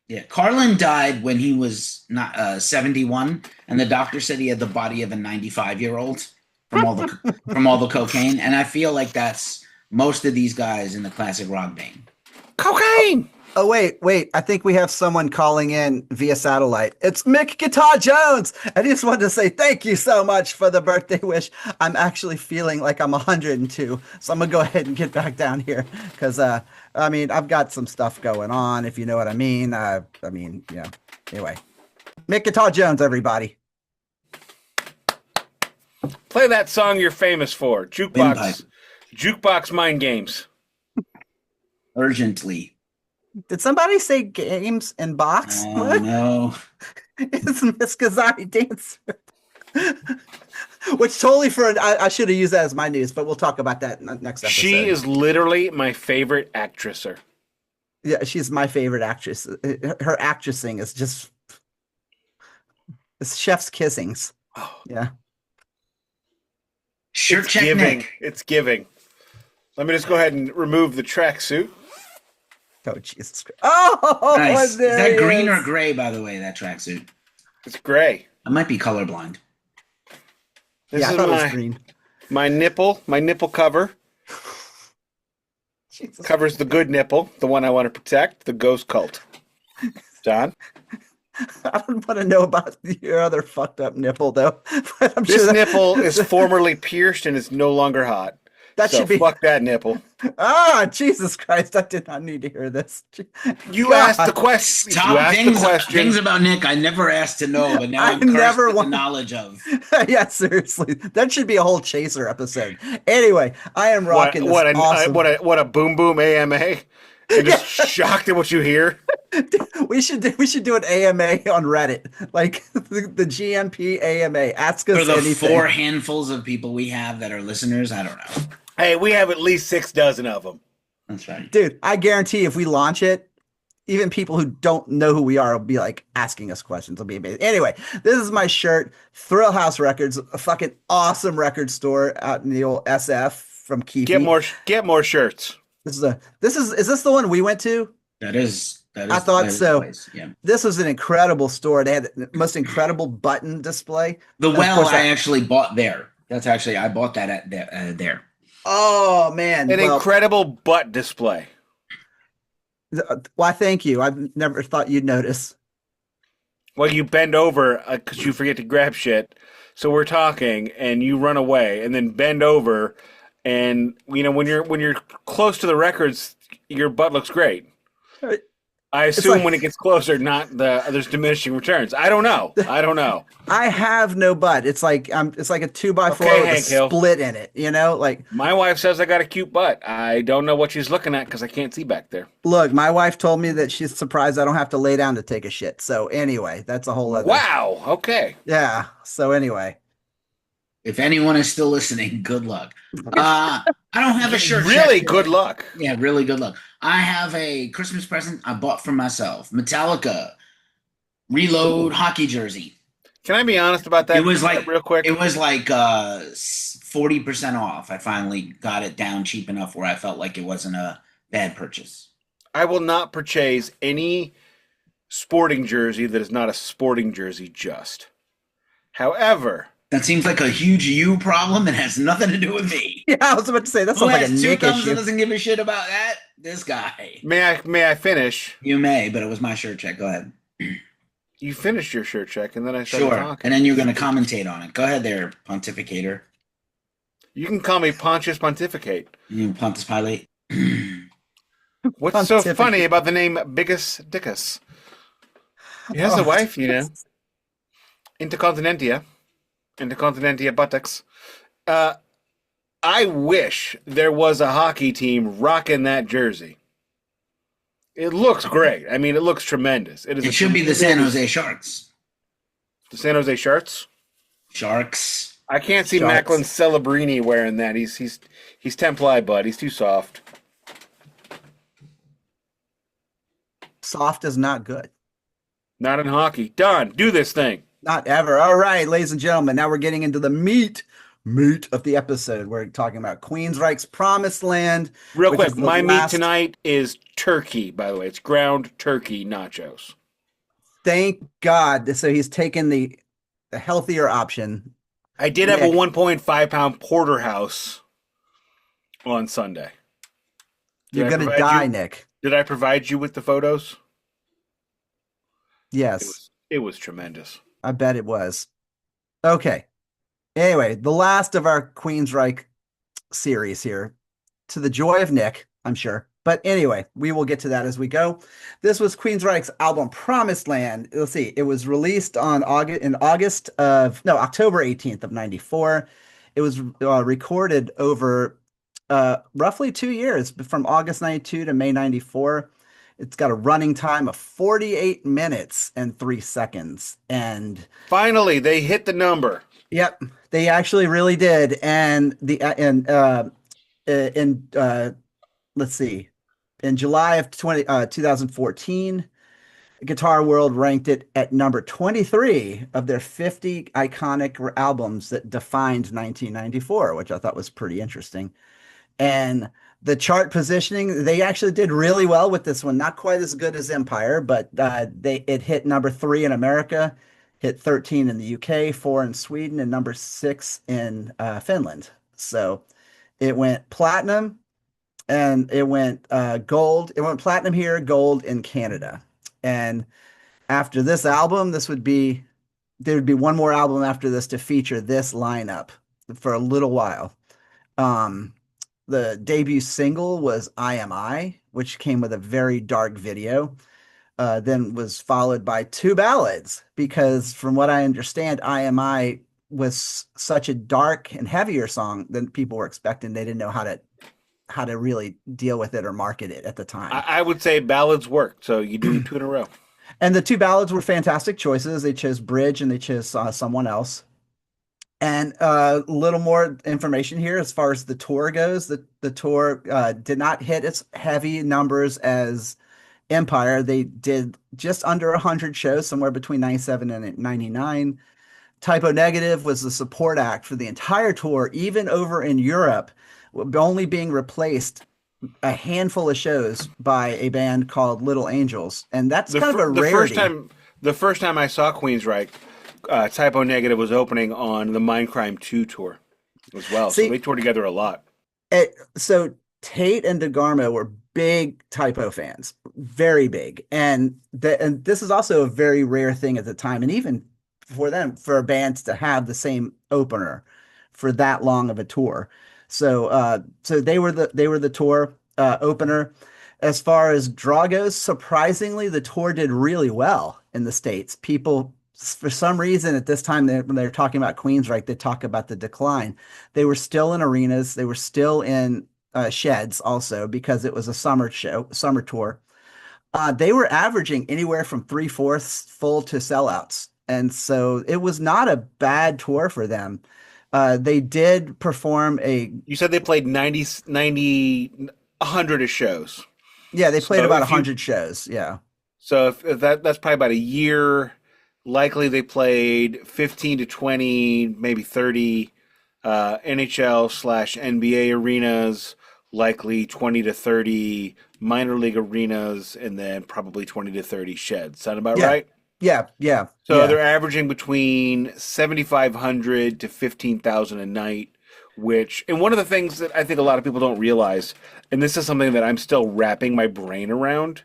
Yeah, Carlin died when he was not 71, and the doctor said he had the body of a 95-year-old from all the cocaine. And I feel like that's most of these guys in the classic rock vein. Cocaine! Oh, wait. I think we have someone calling in via satellite. It's Mick Guitar Jones. I just wanted to say thank you so much for the birthday wish. I'm actually feeling like I'm 102. So I'm going to go ahead and get back down here because, I've got some stuff going on, if you know what I mean. Anyway. Mick Guitar Jones, everybody. Play that song you're famous for. Jukebox Mind Games. Urgently. Did somebody say games and box? Oh, no. It's Miss Kazari Dancer. Which totally I should have used that as my news, but we'll talk about that next episode. She is literally my favorite actresser. Yeah, she's my favorite actress. Her actressing is just it's chef's kissings. Oh. Yeah. Sure, it's check giving. Nick. It's giving. Let me just go ahead and remove the tracksuit. Oh, Jesus Christ. Oh, nice. Is that green is. or gray, by the way, that tracksuit? It's gray. I might be colorblind. This I is thought it was green. My nipple cover. Jesus Covers the good nipple, the one I want to protect, the ghost cult. John? I don't want to know about your other fucked up nipple, though. But I'm This sure nipple is formerly pierced and is no longer hot. That so should be. Fuck that nipple. Jesus Christ. I did not need to hear this. You asked the question. Things about Nick I never asked to know, but now I'm cursed with the knowledge of. Yeah, seriously. That should be a whole Chaser episode. Anyway, I am rocking this awesome. What a boom boom AMA. You're just shocked at what you hear. We should do an AMA on Reddit, like the GMP AMA. Ask us for the anything. 4 handfuls of people we have that are listeners. I don't know. Hey, we have at least 6 dozen of them. That's right, dude. I guarantee if we launch it, even people who don't know who we are will be like asking us questions. It'll be amazing. Anyway, this is my shirt. Thrillhouse Records, a fucking awesome record store out in the old SF from Keefy. Get more shirts. Is this the one we went to? I thought that is so. the place. Yeah. This was an incredible store. They had the most incredible button display. The And of well course, I actually bought there. I bought that at there. oh man. An Well, incredible butt display. why thank you. I've never thought you'd notice. Well, you bend over because you forget to grab shit. So we're talking, and you run away, and then bend over, and when you're close to the records, your butt looks great. I assume when it gets closer, there's diminishing returns. I don't know. I have no butt. It's like a 2x4 with Hank a Hill. split in it. Like My wife says I got a cute butt. I don't know what she's looking at because I can't see back there. look, my wife told me that she's surprised I don't have to lay down to take a shit. So anyway, that's a whole other. Wow. Okay. Yeah. So anyway, If anyone is still listening, good luck. I don't have a shirt. Really check good today. luck. Yeah, really good luck. I have a Christmas present I bought for myself. Metallica Reload hockey jersey. Can I be honest about that? It was like real quick. It was like 40% off. I finally got it down cheap enough where I felt like it wasn't a bad purchase. I will not purchase any sporting jersey that is not a sporting jersey just. However, that seems like a huge you problem and has nothing to do with me. yeah, I was about to say that Who sounds like a has two Nick thumbs issue. and doesn't give a shit about that? This guy. may I finish? You may, but it was my shirt check. Go ahead. You finished your shirt check, and then I started Sure. talking. And then you're going to commentate on it. Go ahead there, pontificator. You can call me Pontius Pontificate. You Pontius Pilate. What's so funny about the name Bigus Dickus? He has a wife, Intercontinentia buttocks. I wish there was a hockey team rocking that jersey. It looks great. I mean, it looks tremendous. It should be the San Jose Sharks. The San Jose Sharks? Sharks. I can't see Sharks. Macklin Celebrini wearing that. He's Templi, bud. He's too soft. Soft is not good. Not in hockey. Done. Do this thing. Not ever. All right, ladies and gentlemen. Now we're getting into the meat of the episode. We're talking about Queensryche's Promised Land. Real which quick, is the my meat last- tonight is turkey, by the way. It's ground turkey nachos. Thank God. So he's taken the healthier option. I did have a Nick. 1.5 pound porterhouse on Sunday. You're I going to provide die, you- Nick. Did I provide you with the photos? Yes, It was tremendous. I bet it was. Okay. Anyway, the last of our Queensryche series here. To the joy of Nick, I'm sure. But anyway, we will get to that as we go. This was Queensryche's album Promised Land. Let's see. It was released on October 18th of 94. It was recorded over roughly 2 years, from August 92 to May 94. It's got a running time of 48 minutes and 3 seconds. And Finally, they hit the number. yep, they actually really did. And let's see, in July of 2014, Guitar World ranked it at number 23 of their 50 iconic albums that defined 1994, which I thought was pretty interesting. And the chart positioning, they actually did really well with this one. Not quite as good as Empire, but it hit number 3 in America, hit 13 in the UK, 4 in Sweden, and number 6 in Finland. So it went platinum, and it went gold. It went platinum here, gold in Canada. And after this album, there would be one more album after this to feature this lineup for a little while. The debut single was I Am I, which came with a very dark video. Then was followed by 2 ballads, because from what I understand, I Am I was such a dark and heavier song than people were expecting. They didn't know how to really deal with it or market it at the time. I would say ballads worked, so you do 2 in a row. And the 2 ballads were fantastic choices. They chose Bridge and they chose Someone Else. And a little more information here as far as the tour goes. The tour did not hit its heavy numbers as Empire, they did just under 100 shows, somewhere between 97 and 99. Typo Negative was the support act for the entire tour, even over in Europe, only being replaced a handful of shows by a band called Little Angels, and that's kind of a rarity. The first time I saw Queensryche, Typo Negative was opening on the Mindcrime 2 tour as well. See, so they toured together a lot. So Tate and DeGarmo were big Typo fans, very big, and this is also a very rare thing at the time, and even for them, for bands to have the same opener for that long of a tour. So they were the tour opener. As far as draw goes, surprisingly, the tour did really well in the States. People, for some reason, at this time, when they're talking about Queensryche, they talk about the decline. They were still in arenas. They were still in sheds also, because it was a summer tour. They were averaging anywhere from 3/4 full to sellouts. And so it was not a bad tour for them. They did perform You said they played 100 of shows. Yeah, they played about 100 shows. Yeah. So if that's probably about a year. Likely they played 15 to 20, maybe 30 NHL/NBA arenas, likely 20 to 30 minor league arenas, and then probably 20 to 30 sheds. Sound about right? Yeah. So they're averaging between 7,500 to 15,000 a night, and one of the things that I think a lot of people don't realize, and this is something that I'm still wrapping my brain around,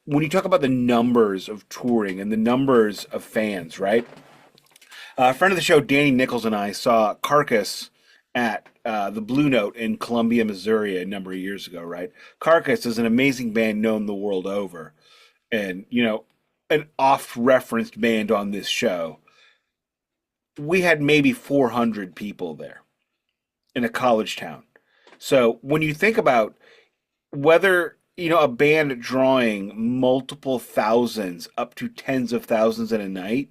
when you talk about the numbers of touring and the numbers of fans, right? A friend of the show, Danny Nichols, and I saw Carcass at the Blue Note in Columbia, Missouri a number of years ago, right? Carcass is an amazing band known the world over, and, an oft-referenced band on this show. We had maybe 400 people there in a college town. So when you think about whether, a band drawing multiple thousands up to tens of thousands in a night,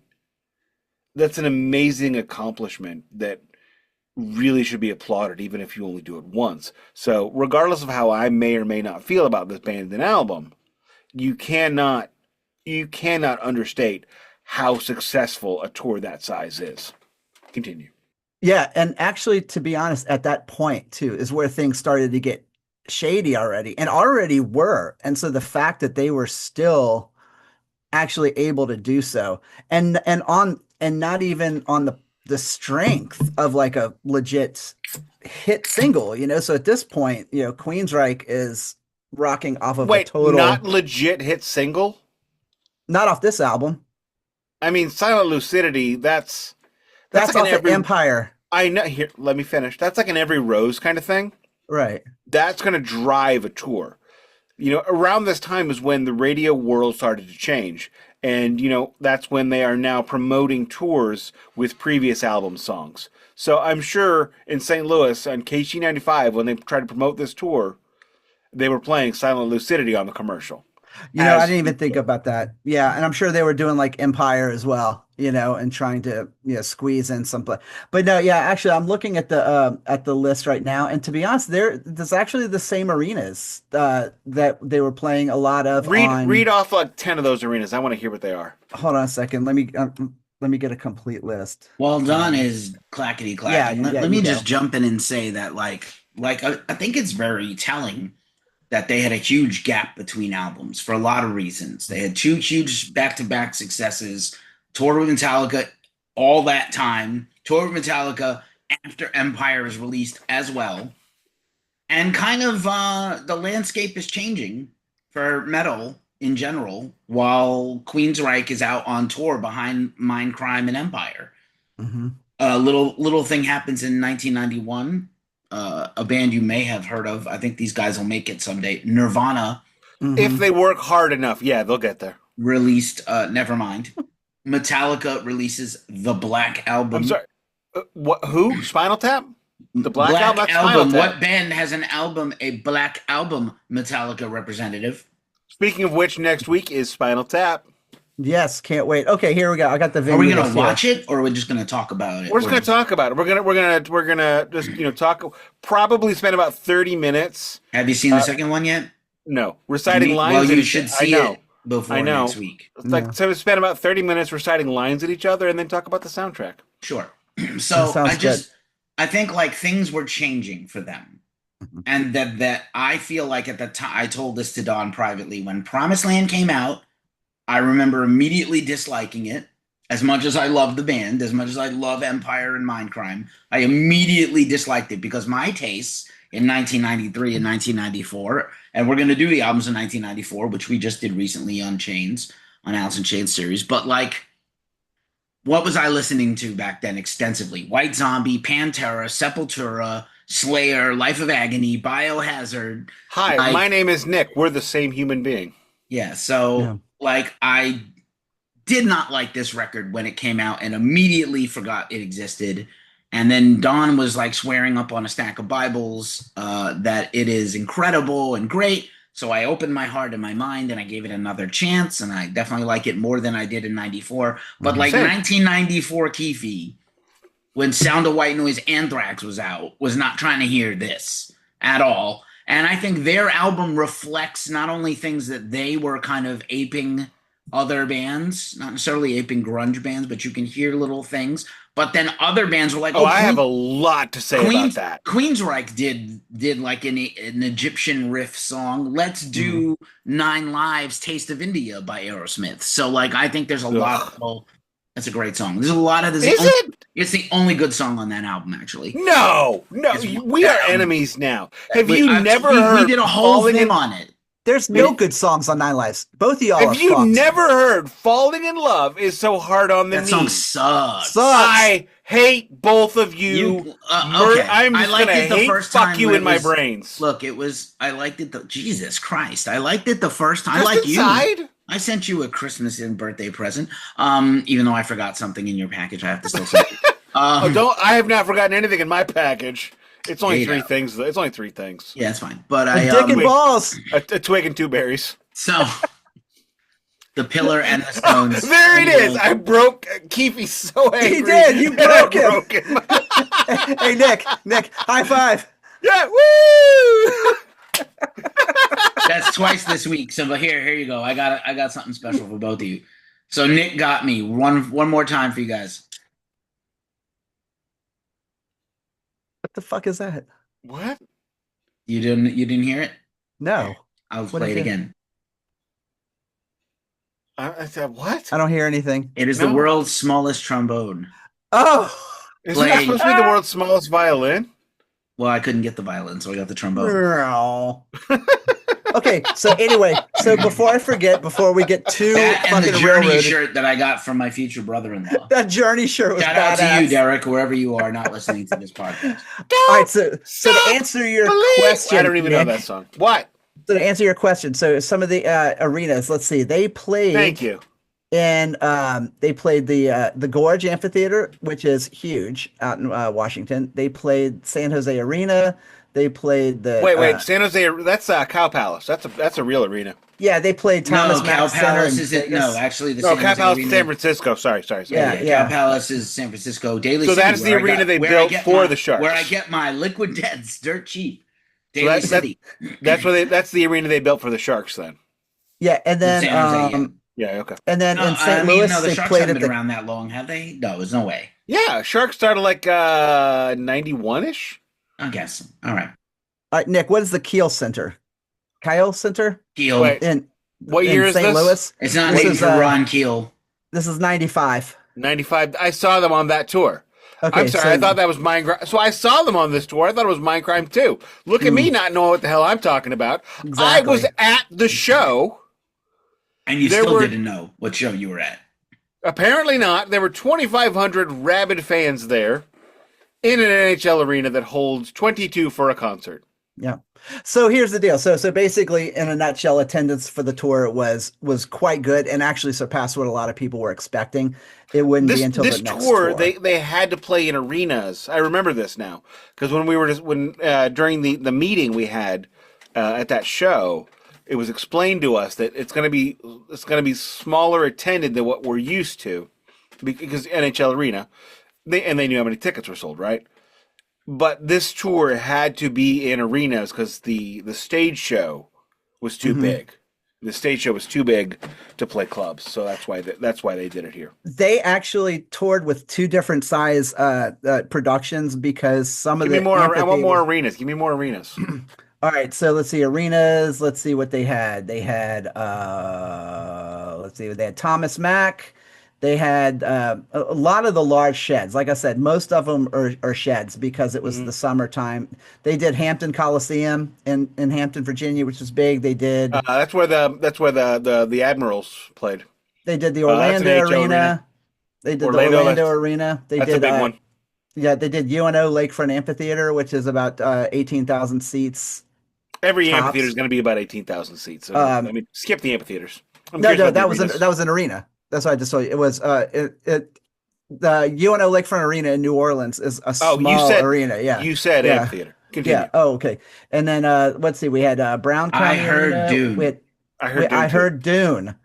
that's an amazing accomplishment that really should be applauded, even if you only do it once. So regardless of how I may or may not feel about this band and album, you cannot understate how successful a tour that size is. Continue. Yeah, and actually, to be honest, at that point too is where things started to get shady already were. And so the fact that they were still actually able to do so, and not even on the strength of like a legit hit single, so at this point, Queensryche is rocking off of a total not legit hit single. Not off this album. I mean, Silent Lucidity, that's like off the Empire. I know. Here, let me finish. That's like an Every Rose kind of thing. Right. That's going to drive a tour. Around this time is when the radio world started to change. And, that's when they are now promoting tours with previous album songs. So I'm sure in St. Louis on KC95, when they tried to promote this tour, they were playing Silent Lucidity on the commercial. I didn't even think about that. Yeah, and I'm sure they were doing like Empire as well, and trying to squeeze in some. But no, yeah, actually, I'm looking at the list right now, and to be honest, there's actually the same arenas that they were playing a lot of. Read off like 10 of those arenas. I want to hear what they are. Hold on a second. Let me get a complete list. Well done is clackety clack. Yeah, let me just jump in and say that like I think it's very telling that they had a huge gap between albums for a lot of reasons. They had two huge back-to-back successes, toured with Metallica all that time, toured with Metallica after Empire is released as well. And kind of the landscape is changing for metal in general, while Queensryche is out on tour behind Mindcrime and Empire. Mm-hmm. A little thing happens in 1991. A band you may have heard of. I think these guys will make it someday. Nirvana. Mm-hmm. If they work hard enough, yeah, they'll get there. Released Nevermind. Metallica releases the Black Album. I'm sorry. What? Who? Spinal Tap? The Black Album? That's Album. Spinal Tap. What band has an album, a Black Album Metallica representative? Speaking of which, next week is Spinal Tap. Yes, can't wait. Okay, here we go. I got the video. Are we going to watch it, or are we just going to talk about it? We're just going to talk about it. We're gonna just talk. Probably spend about 30 minutes. Have you seen the second one yet? No, reciting lines. Well, at you each- should I see know. it before I know. next week. It's like so we spend about 30 minutes reciting lines at each other and then talk about the soundtrack. Sure. So sounds I think like things were changing for them. Mhm. And that I feel like at the time, I told this to Don privately, when Promised Land came out, I remember immediately disliking it. As much as I love the band, as much as I love Empire and Mindcrime, I immediately disliked it because my tastes in 1993 and 1994, and we're going to do the albums in 1994, which we just did recently on Chains, on Alice in Chains series, but like, what was I listening to back then extensively? White Zombie, Pantera, Sepultura, Slayer, Life of Agony, Biohazard. Hi, Like- my name is Nick. We're the same human being. Yeah, so Yeah. like I did not like this record when it came out and immediately forgot it existed. And then Don was like swearing up on a stack of Bibles that it is incredible and great. So I opened my heart and my mind and I gave it another chance. And I definitely like it more than I did in 94. But like Same. 1994 Keefy, when Sound of White Noise Anthrax was out, was not trying to hear this at all. And I think their album reflects not only things that they were kind of aping other bands, not necessarily aping grunge bands, but you can hear little things. But then other bands were like, Oh, I have a lot to say about that. Queensryche did like an Egyptian riff song. Let's do Nine Lives, Taste of India by Aerosmith. So like, I think there's a lot of, that's a great song. There's a lot of this. Is it? It's the only good song on that album, actually. No, It's- we are enemies now. Have you I- never we heard did a whole Falling thing in on it. There's no good songs on Nine Lives. Both of y'all are Have you fucked. never heard Falling in Love is so hard on the That knee? song sucks. Sucks. I hate both of you. Okay. I'm I just liked gonna it the hate first fuck time you when in it my was- brains. Look, I liked it. Jesus Christ. I liked it the first time. I Just like you. inside? I sent you a Christmas and birthday present. Even though I forgot something in your package, I have to still send it. I have not forgotten anything in my package. It's only Hey, three now. things. It's only three things: Yeah, it's fine. But A I dick and wait. balls. a twig and two berries. so the Pillar and the Stones. There it is. I broke Keefy so angry. He did. You I broke him. him. Hey, Nick, high five. Yeah, woo! That's twice this week. So, but here you go. I got something special for both of you. So Nick got me one more time for you guys. What the fuck is that? What? You didn't hear it? No, I'll What play is it it? again. I said what? I don't hear anything. It is No. the world's smallest trombone. Oh, Isn't that Playing. supposed to be the world's smallest violin? Well, I couldn't get the violin, so I got the trombone. okay. So anyway, before I forget, before we get too That and the fucking Journey railroaded, shirt that I got from my future brother-in-law. that Journey shirt was Shout out badass. to you, Derek, wherever you are, not listening to this podcast. All right, so to answer your question, I don't even know Nick, that song. What? So to answer your question, so some of the arenas, let's see, they played. Thank you. And they played the Gorge Amphitheater, which is huge out in Washington. They played San Jose Arena. They played the Wait, San Jose. That's Cow Palace. That's a real arena. yeah, they played Thomas No, Mack Cow Center Palace in is it? Vegas. No, actually, the No, San Cow Jose Palace, Arena- San Francisco. Sorry. Yeah. Cow Palace is San Francisco. Daily So City, that's the where I arena got- they where I built get for my- the Sharks. Where I get my Liquid Deaths dirt cheap. So Daily City. That's the arena they built for the Sharks. Then. Yeah, and then San Jose, yeah. Yeah. Okay. and then No, in St. I mean, Louis no, the they Sharks played haven't at been the around that long, have they? No, there's no way. Yeah, Sharks started like 91 ish. I guess. All right. all right, Nick. What is the Kiel Center? Kyle Center Keel. Wait. in What in year is St. this? Louis. It's not This named is, for Ron Keel. This is 95. 95. I saw them on that tour. Okay, I'm sorry. I thought that was Mindcrime. So I saw them on this tour. I thought it was Mindcrime too. Look at me not knowing what the hell I'm talking about. Exactly. I was at the show. And you there still were- didn't know what show you were at. Apparently not. There were 2,500 rabid fans there in an NHL arena that holds 22 for a concert. Yeah. So here's the deal. So basically, in a nutshell, attendance for the tour was quite good and actually surpassed what a lot of people were expecting. It wouldn't be until This the next tour, tour. they had to play in arenas. I remember this now because when we were during the meeting we had at that show, it was explained to us that it's going to be smaller attended than what we're used to because NHL arena. They knew how many tickets were sold, right? But this tour had to be in arenas because the stage show was too big. The stage show was too big to play clubs, so that's why they did it here. They actually toured with two different size productions because some Give of me the more. I want more amphitheaters. arenas. Give me more arenas. All right, so let's see arenas. Let's see what they had. They had let's see, they had Thomas Mack. They had a lot of the large sheds. Like I said, most of them are sheds because it was the summertime. They did Hampton Coliseum in Hampton, Virginia, which was big. They did That's where the Admirals played. they did the That's an Orlando HO arena. arena. They did Orlando, the Orlando that's- arena. They That's did a big one. yeah, they did UNO Lakefront Amphitheater, which is about 18,000 seats. Every Tops. amphitheater is going to be about 18,000 seats. So, Um, skip the amphitheaters. I'm No, curious no, about the that was arenas. that was an arena. That's what I just told you. It was the UNO Lakefront Arena in New Orleans is a Oh, small arena. Yeah, You said Yeah. amphitheater. Continue. yeah. Oh, okay. And then let's see. We had Brown I County heard Arena. Dune. I heard Dune.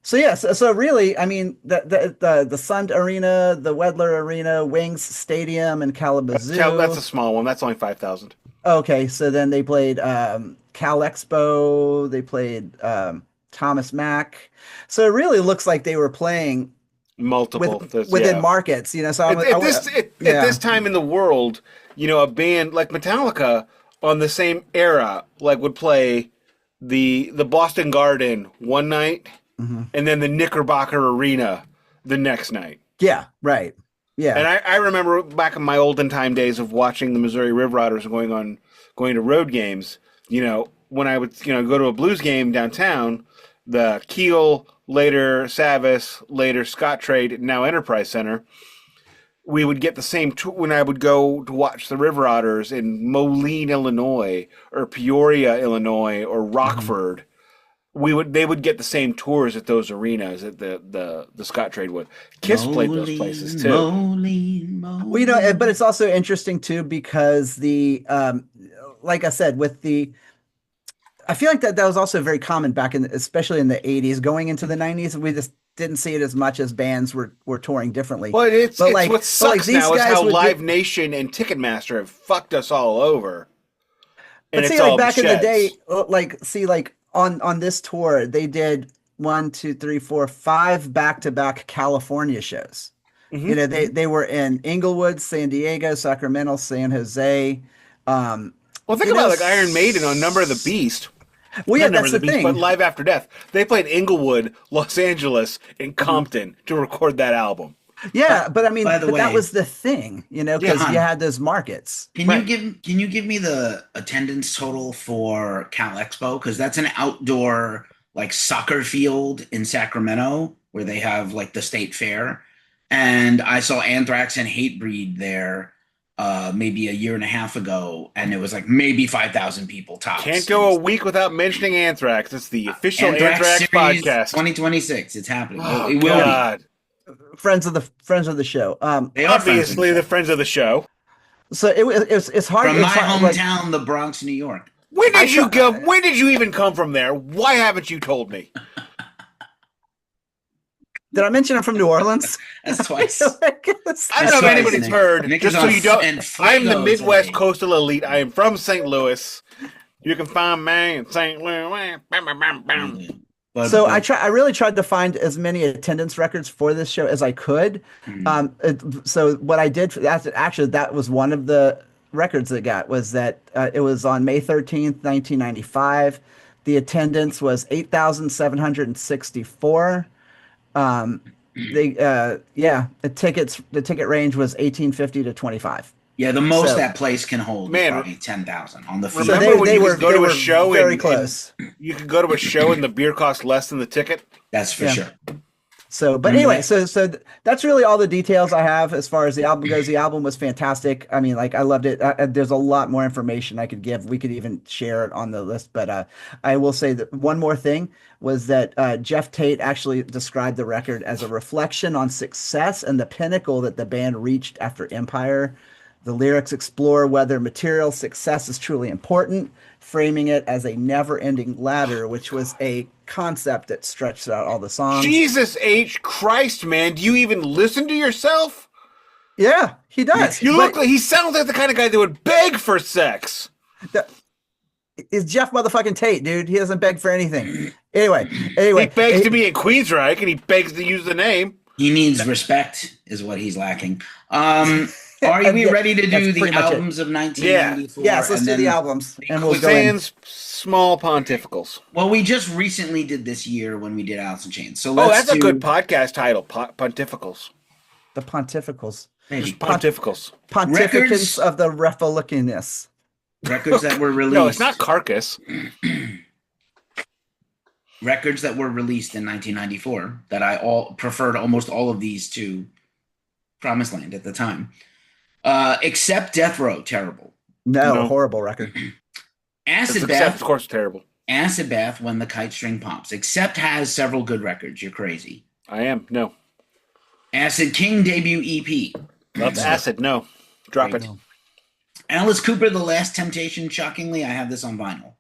So yes, so really, I mean, the Sun Arena, the Wedler Arena, Wings Stadium, and Kalamazoo. That's a small one. That's only 5,000. Okay, so then they played Cal Expo. They played Thomas Mack. So it really looks like they were playing Multiple. within markets, you know. So At this time in the world, a band like Metallica on the same era, like would play the Boston Garden one night, and then the Knickerbocker Arena the next night. Yeah, right. Yeah. And I remember back in my olden time days of watching the Missouri River Riders and going to road games. When I would go to a blues game downtown, the Keel, later Sabbath, later Scottrade, now Enterprise Center, we would get the same when I would go to watch the River Otters in Moline, Illinois, or Peoria, Illinois, or Rockford. They would get the same tours at those arenas that the Scottrade would. Kiss played those places too. Well, but it's also interesting too because like I said, I feel like that was also very common back especially in the 80s, going into the 90s. We just didn't see it as much as bands were touring differently. Well, what sucks now is how Live Nation and Ticketmaster have fucked us all over. But see, like back in the day, on this tour, they did 1, 2, 3, 4, 5 back-to-back California shows. They were in Inglewood, San Diego, Sacramento, San Jose. Well, think about like Iron Maiden on Number of the Beast. Well, yeah, that's the thing. But Live After Death, they played Inglewood, Los Angeles, and Compton to record that album. Yeah, but I mean, By the way, that was the thing, because you had those markets. Can you give me the attendance total for Cal Expo? Because that's an outdoor like soccer field in Sacramento where they have like the state fair, and I saw Anthrax and Hatebreed there maybe a year and a half ago, and it was like maybe 5,000 people tops. Can't go a week without mentioning Anthrax. It's the official Anthrax podcast. 2026. It's happening. Oh, it will God. Friends of the show. They are Obviously, the friends of the show. So it's hard. From it's my hard, hometown, the Bronx, New York. When did you go? When did you even come from there? Why haven't you told me? Did I mention I'm from New Orleans? That's twice. I don't know if twice, anybody's Nick. heard. Nick Just is so on you don't, and I'm the Fuego Midwest today. coastal elite. I am from St. Louis. You can find me in St. Louis. So I really tried to find as many attendance records for this show as I could. So what I did that was one of the records I got was that it was on May 13th, 1995. The attendance was 8,764. The ticket range was 1850 to 25. Yeah, the most So- that place can hold is probably 10,000 on the field. Remember when you could go to a show very and close. you could go to a show and the beer cost less than the ticket? That's for Yeah. sure. So, but anyway, so that's really all the details I have as far as the album goes. The album was fantastic. I mean, like I loved it. There's a lot more information I could give. We could even share it on the list. But I will say that one more thing was that Jeff Tate actually described the record as a reflection on success and the pinnacle that the band reached after Empire. The lyrics explore whether material success is truly important, framing it as a never-ending ladder, which was a concept that stretched out all the songs. Jesus H. Christ, man. Do you even listen to yourself? Yeah, he does. He sounds like the kind of guy that would beg for sex. Is Jeff motherfucking Tate, dude. He doesn't beg for anything. Anyway, He begs to be in Queensryche, and he begs to use the name. He needs respect, is what he's lacking. Are we ready to do That's the pretty much it. albums of 1994? Yes, let's and do then the albums, and we'll go in. Sans small pontificals. Well, we just recently did this year when we did Alice in Chains. So Oh, let's that's a good podcast title, Pontificals. The pontificals. maybe. Just pontificals. Pontificants Records- of the Refalicinus. Records that were released. No, it's not Carcass. Records that were released in 1994 that I preferred almost all of these to Promised Land at the time. Except Death Row, terrible. No, horrible record. Acid Except, Bath, of course, terrible. Acid Bath, When the Kite String Pops. Except has several good records. You're crazy. I am. No. Acid King debut EP. That's acid. No. Drop it. Alice Cooper, The Last Temptation. Shockingly, I have this on vinyl.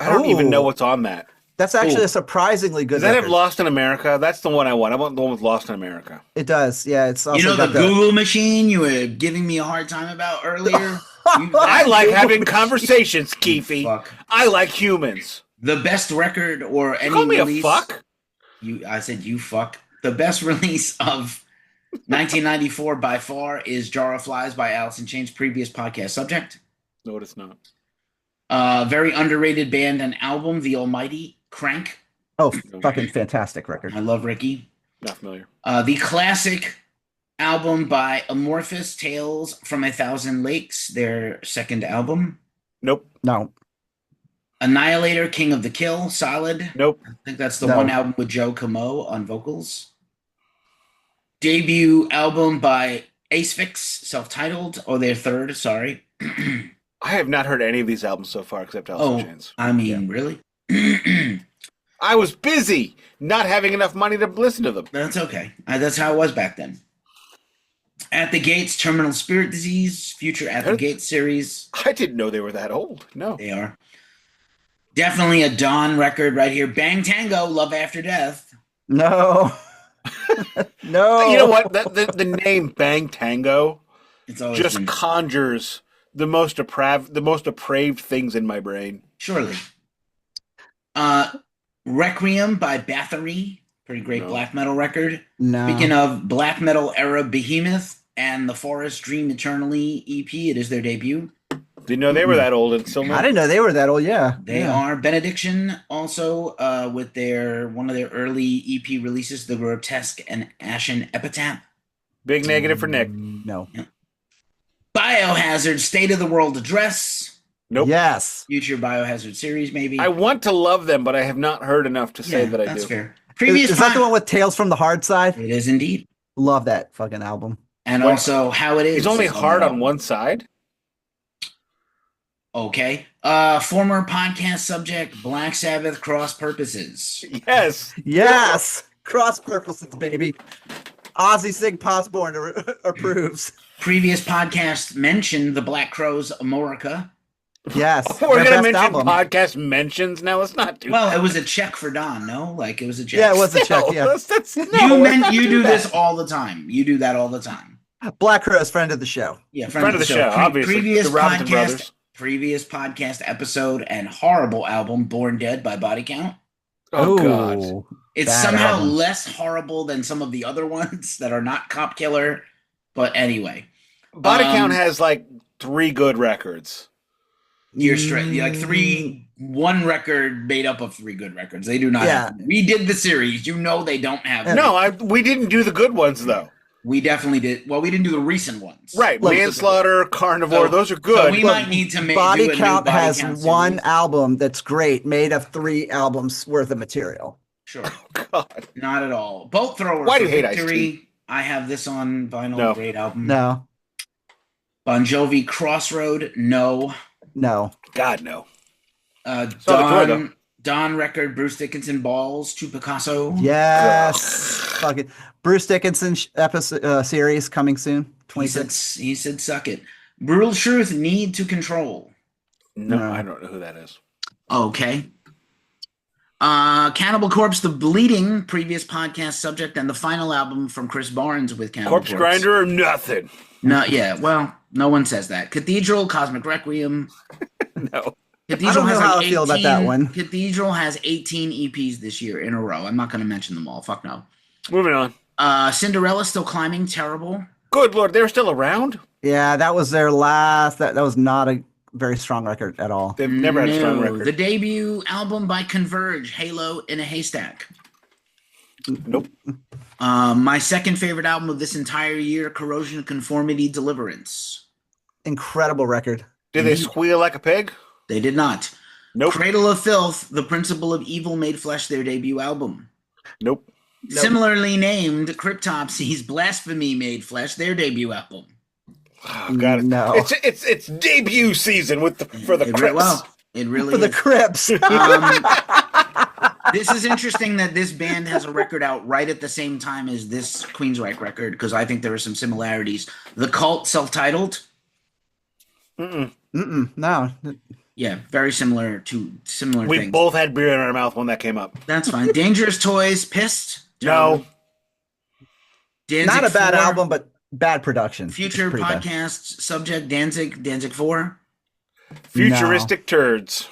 I don't even know Ooh. what's on that. That's actually a surprisingly good Does that have record. Lost in America? That's the one I want. I want the one with Lost in America. It does. Yeah, it's also You know the got Google machine you were giving me a hard time about earlier? I like having conversations, Keefy. Fuck. I like humans. The best record or any Call me release. a fuck? I said you fuck. The best release of 1994 by far is Jar of Flies by Alice in Chains, previous podcast subject. No, it's not. Very underrated band and album, The Almighty, Crank. Oh, fucking fantastic record. I love Ricky. Not familiar. The classic album by Amorphous, Tales from a Thousand Lakes, their second album. Nope. No. Annihilator, King of the Kill, solid. Nope. I think that's the No. one album with Joe Camo on vocals. Debut album by Acefix, self-titled, or their third, sorry. I have not heard any of these albums so far except Alice in Chains. I mean, really? I was busy not having enough money to listen to them. That's okay. That's how it was back then. At the Gates, Terminal Spirit Disease, future At the Gates series. I didn't know they were that old. No. They are. Definitely a Dawn record right here. Bang Tango, Love After Death. No. No. You know what? The name Bang Tango It's always just been, conjures the most depraved things in my brain. surely. Requiem by Bathory, pretty great black metal record. No. Speaking of black metal era behemoth and The Forest Dream Eternally EP, it is their debut. Didn't know they were that old and still I not. didn't know they were that old. Yeah. They are. Benediction also with one of their early EP releases, The Grotesque and Ashen Epitaph. Big negative for Nick. No. Biohazard, State of the World Address. Nope. Yes. Future Biohazard series, maybe. I want to love them, but I have not heard enough to say that I that's do. fair. Previous Is that the one with Tales from the Hard Side? It is indeed. Love that fucking album. And Wait, also How It Is. It's only is hard the on one side. Okay. Former podcast subject, Black Sabbath, Cross Purposes. Yes. Yes. Cross purposes, baby. Ozzy Sig Posborn approves. Previous podcast mentioned the Black Crows, Amorica. Yes. We're their going to best mention album. podcast mentions now. Let's not do Well, that. it was a check for Don, no? Like, it was a check. Yeah, it was a check. No, Yeah. that's- no, You let's not you do that. this all the time. You do that all the time. Black Crowes, friend of the show. Yeah, Friend of the show, obviously. Previous The Robinson Brothers. previous podcast episode and horrible album, Born Dead by Body Count. Oh, God. Ooh, It's bad somehow album. less horrible than some of the other ones that are not Cop Killer. But anyway, Body Count has like 3 good records. you're straight. Like one record made up of 3 good records. They do not. Yeah. Have, we did the series. You know they don't have. No, we didn't do the good ones, though. We definitely did. Well, we didn't do the recent ones. Right. Look, Manslaughter, Carnivore, So- those are So good. we Look, might need to make Body do a new Count Body has Count one series. album that's great, made of 3 albums worth of material. Sure. God. Not at all. Boat Thrower. Why do for you hate Victory. I have this on vinyl. No. Great album. No. Bon Jovi Crossroad. No. No. God, no. Saw the tour, though. Don record. Bruce Dickinson Balls to Picasso. Yes. Fucking Bruce Dickinson episode series coming soon. He said, 26. he said suck it. Brutal Truth. Need to Control. No, No. I don't know who that is. Okay. Cannibal Corpse, The Bleeding, previous podcast subject, and the final album from Chris Barnes with Cannibal Corpse Grinder or nothing. No, yeah, well, no one says that. Cathedral, Cosmic Requiem, No. Cathedral know has how like I feel about that one. Cathedral has 18 EPs this year in a row. I'm not going to mention them all. Fuck no. Moving on. Cinderella still climbing. Terrible. Good Lord, they're still around? Yeah, that was their last. That was not a very strong record at all. They've never had a strong No. record. The debut album by Converge, Halo in a Haystack. Nope. My second favorite album of this entire year, Corrosion Conformity Deliverance. Incredible record. Did they squeal like a pig? They did not. Nope. Cradle of Filth, The Principle of Evil Made Flesh, their debut album. Nope. Similarly named, Cryptopsy's Blasphemy Made Flesh, their debut album. Oh, God. No. It's debut season for the Crips. Well, it really For the is. Crips. This is interesting that this band has a record out right at the same time as this Queensryche record, because I think there are some similarities. The Cult, self-titled. No. Yeah, very similar We things. both had beer in our mouth when that came up. That's fine. Dangerous Toys, Pissed. No. Danzig Not a bad 4, album, but bad production. Future It's pretty bad. podcasts, subject Danzig 4. Futuristic turds.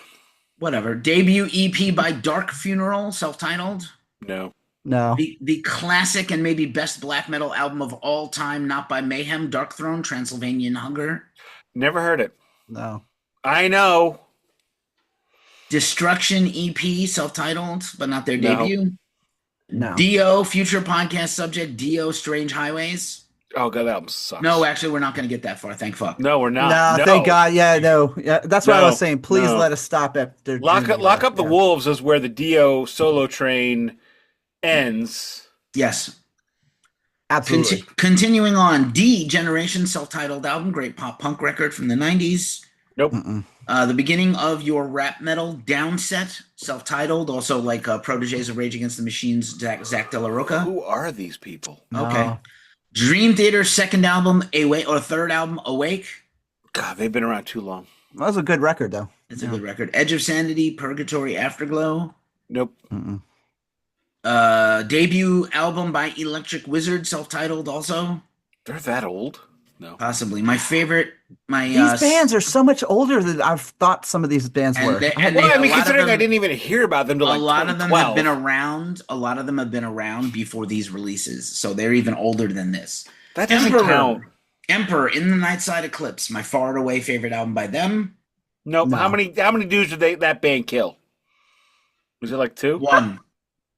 Whatever. Debut EP by Dark Funeral, self-titled. No. No. The classic and maybe best black metal album of all time, not by Mayhem, Dark Throne, Transylvanian Hunger. Never heard it. No. I know. Destruction EP, self-titled, but not their No. debut. No. Dio, future podcast subject, Dio, Strange Highways. Oh, God, that album sucks. No, actually, we're not going to get that far. Thank fuck. No, we're not. No, thank God. Yeah, no. Yeah, that's what I No, was saying. Please no. let us stop at their Lock Up the Yeah. Wolves is where the Dio solo train ends. Yes. Absolutely. Continuing on, D Generation, self-titled album, great pop punk record from the 90s. Nope. The beginning of your rap metal Downset, self-titled, also like proteges of Rage Against the Machine's Zach De La Roca. Who are these people? Okay. No. Dream Theater's second album, Awake, or third album, Awake. God, they've been around too long. That was a good record, though. It's a good record. Edge of Sanity, Purgatory, Afterglow. Nope. Debut album by Electric Wizard, self-titled also. They're that old? No. Possibly. My favorite, These bands are so much older than I've thought some of these bands and were. they- and Well, they- I mean, a lot of considering them- I didn't even hear about them till like a lot of them have 2012. been around. A lot of them have been around before these releases, so they're even older than this. That doesn't count. Emperor in the Nightside Eclipse, my far and away favorite album by them. Nope. No. How many dudes did that band kill? Was it like 2? One.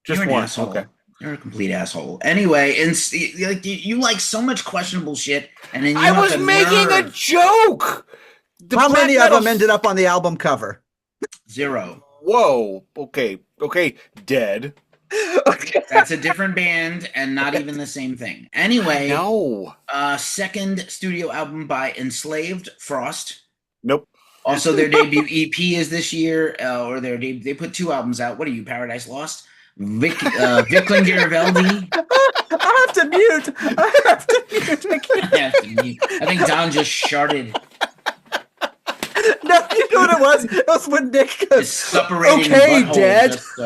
Just You're an one. asshole. Okay. You're a complete asshole. Anyway, and you like so much questionable shit, and then you I have was the making a nerve- joke. The How black many of metal- them ended up on the album cover? 0. Whoa. Okay. Dead. That's a different band and not even the same thing. Anyway, No. second studio album by Enslaved, Frost. Nope. Also, their debut EP is this year, or they put 2 albums out. What are you, Paradise Lost? Vickling Garibaldi. I have to mute. I have to mute. I think Don just sharted. No, you know what it was? It was when Nick His goes, suppurating okay, butthole Dad. just,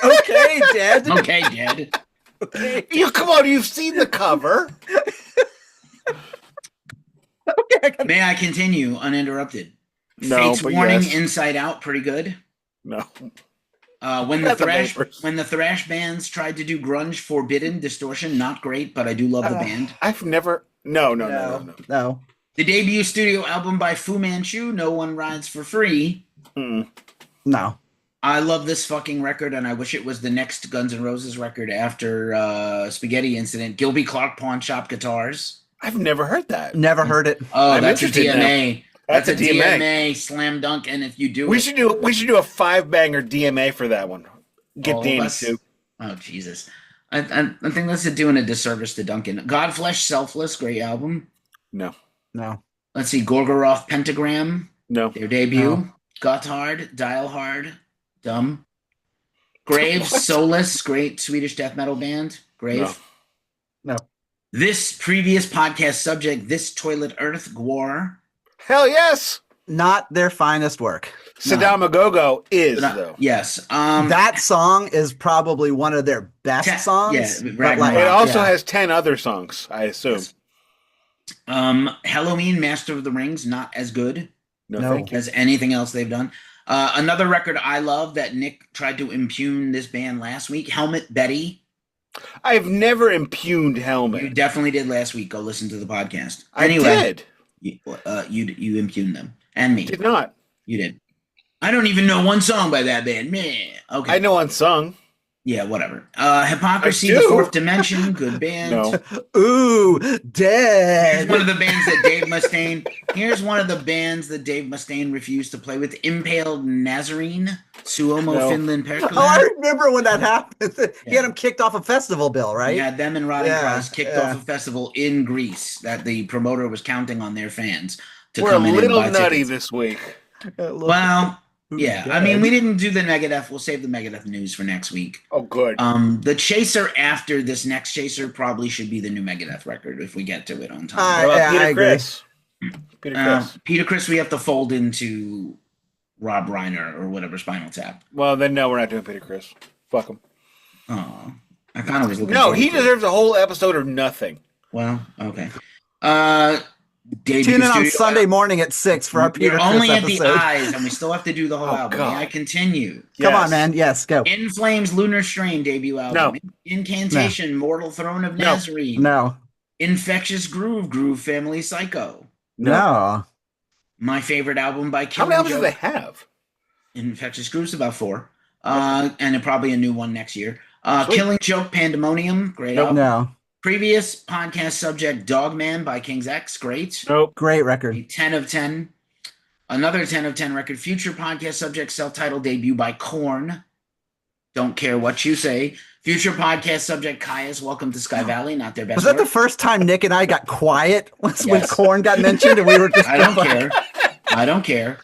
okay, Dad. okay, Dad. You come on. You've seen the cover. Okay, May I continue uninterrupted? No, Fate's but Warning, yes. Inside Out, pretty good. No. When Got the vapors. the thrash bands tried to do grunge, Forbidden, Distortion, not great, but I do love the band. I've never. No. No. The debut studio album by Fu Manchu, No One Rides for Free. No. I love this fucking record, and I wish it was the next Guns N' Roses record after Spaghetti Incident. Gilby Clark Pawn Shop Guitars. I've never heard that. Never heard it. Oh, I'm that's a interested DMA. That's a DMA. DMA slam dunk, and if you do We it, should do a 5-banger DMA for that one. Get all of Danny us- too. Oh Jesus, I think that's doing a disservice to Duncan. Godflesh, Selfless, great album. No. Let's see, Gorgoroth, Pentagram, No. their debut. No. Gotthard, Dial Hard, Dumb. Grave, What? Soulless, great Swedish death metal band. Grave. No. This previous podcast subject, This Toilet Earth, Gwar. Hell yes. Not their finest work. Saddam Agogo is though. Yes. That song is probably one of their best songs. yeah, but Ragnarok. It also yeah. has 10 other songs, I assume. Halloween, Master of the Rings, not as good No, No. thank you. as anything else they've done. Another record I love that Nick tried to impugn this band last week, Helmet Betty. I've never impugned You Helmet. definitely did last week. Go listen to the podcast. I did. You impugned them and me. Did not. You did. I don't even know one song by that band. Meh. Okay. I know Unsung. Yeah, whatever. Hypocrisy, I The do. Fourth Dimension, good band. No. Ooh, Here's dead. one of the bands that Dave Mustaine. Here's one of the bands that Dave Mustaine refused to play with. Impaled Nazarene, Suomo No. Finland Perkele. Oh, I remember when that happened. He Yeah. had him kicked off a festival bill, right? Yeah, them and Rotting Yeah, Christ kicked yeah. off a festival in Greece that the promoter was counting on their fans to We're a come in little and buy nutty tickets. this week. Well, yeah. I mean, dead. we didn't do the Megadeth. We'll save the Megadeth news for next week. Oh, good. The chaser after this next chaser probably should be the new Megadeth record if we get to it on time. What about yeah, Peter I agree. Criss? Peter Criss. Peter Criss, we have to fold into Rob Reiner or whatever, Spinal Tap. Well, then no, we're not doing Peter Criss. Fuck him. Oh, I kind of was looking. No, forward he to it. deserves a whole episode of nothing. Well, okay. Debut Tune in on studio Sunday album. morning at 6 for our Peter We're Criss only at episode. the eyes, and we still have to do the whole Oh, album. God. May I continue? Come Yes. on, man. Yes, go. In Flames, Lunar Strain debut album. No. Incantation, Mortal Throne of No. Nazarene. No. Infectious Groove, Groove Family Psycho. No. My favorite album by How Killing many albums do Joke. they have? Infectious Groove's about 4. And then probably a new one next year. Sweet. Killing Joke, Pandemonium, great Nope. album. No. Previous podcast subject, Dogman by King's X, great. Nope. Great A record. 10 of 10. Another 10 of 10 record. Future podcast subject, self-titled debut by Korn. Don't care what you say. Future podcast subject, Kaya's Welcome to Sky Valley, not their best Was that the work. first time Nick and I got quiet when Yes. Korn got mentioned and we were just I don't care. I don't care.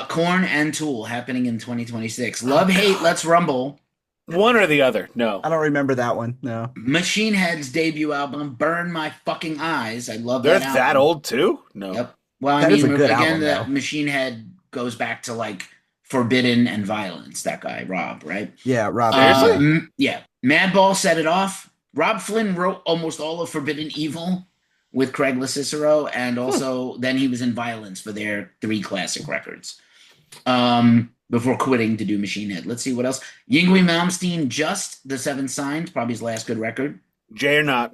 Korn and Tool happening in 2026. Love, Hate, Let's Rumble. One or the other. No. I don't remember that one. No. Machine Head's debut album, Burn My Fucking Eyes. I love They're that that album. old too? No. Yep. Well, I That mean, is a good again, album, that though. Machine Head goes back to like Forbidden and Violence. That guy, Rob, right? Yeah, Rob. Seriously? Yeah. Madball set it off. Rob Flynn wrote almost all of Forbidden Evil with Craig LaCicero, and also then he was in Violence for their 3 classic records. Before quitting to do Machine Head. Let's see what else. Yngwie Malmsteen, Just the Seven Signs, probably his last good record. Jay or not?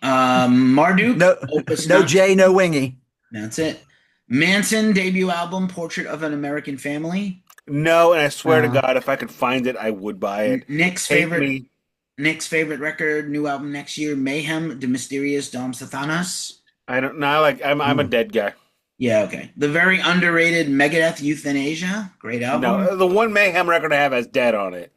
Marduk, No, Opus no Nocturne. Jay, no Wingy. That's it. Manson debut album, Portrait of an American Family. No, and I swear to Uh. God, if I could find it, I would buy it. Nick's Hate favorite me. Nick's favorite record, new album next year, Mayhem, The Mysterious Dom Sathanas. I don't know. I'm a dead guy. Yeah, okay. The very underrated Megadeth Euthanasia. Great album. No, the one Mayhem record I have has Dead on it.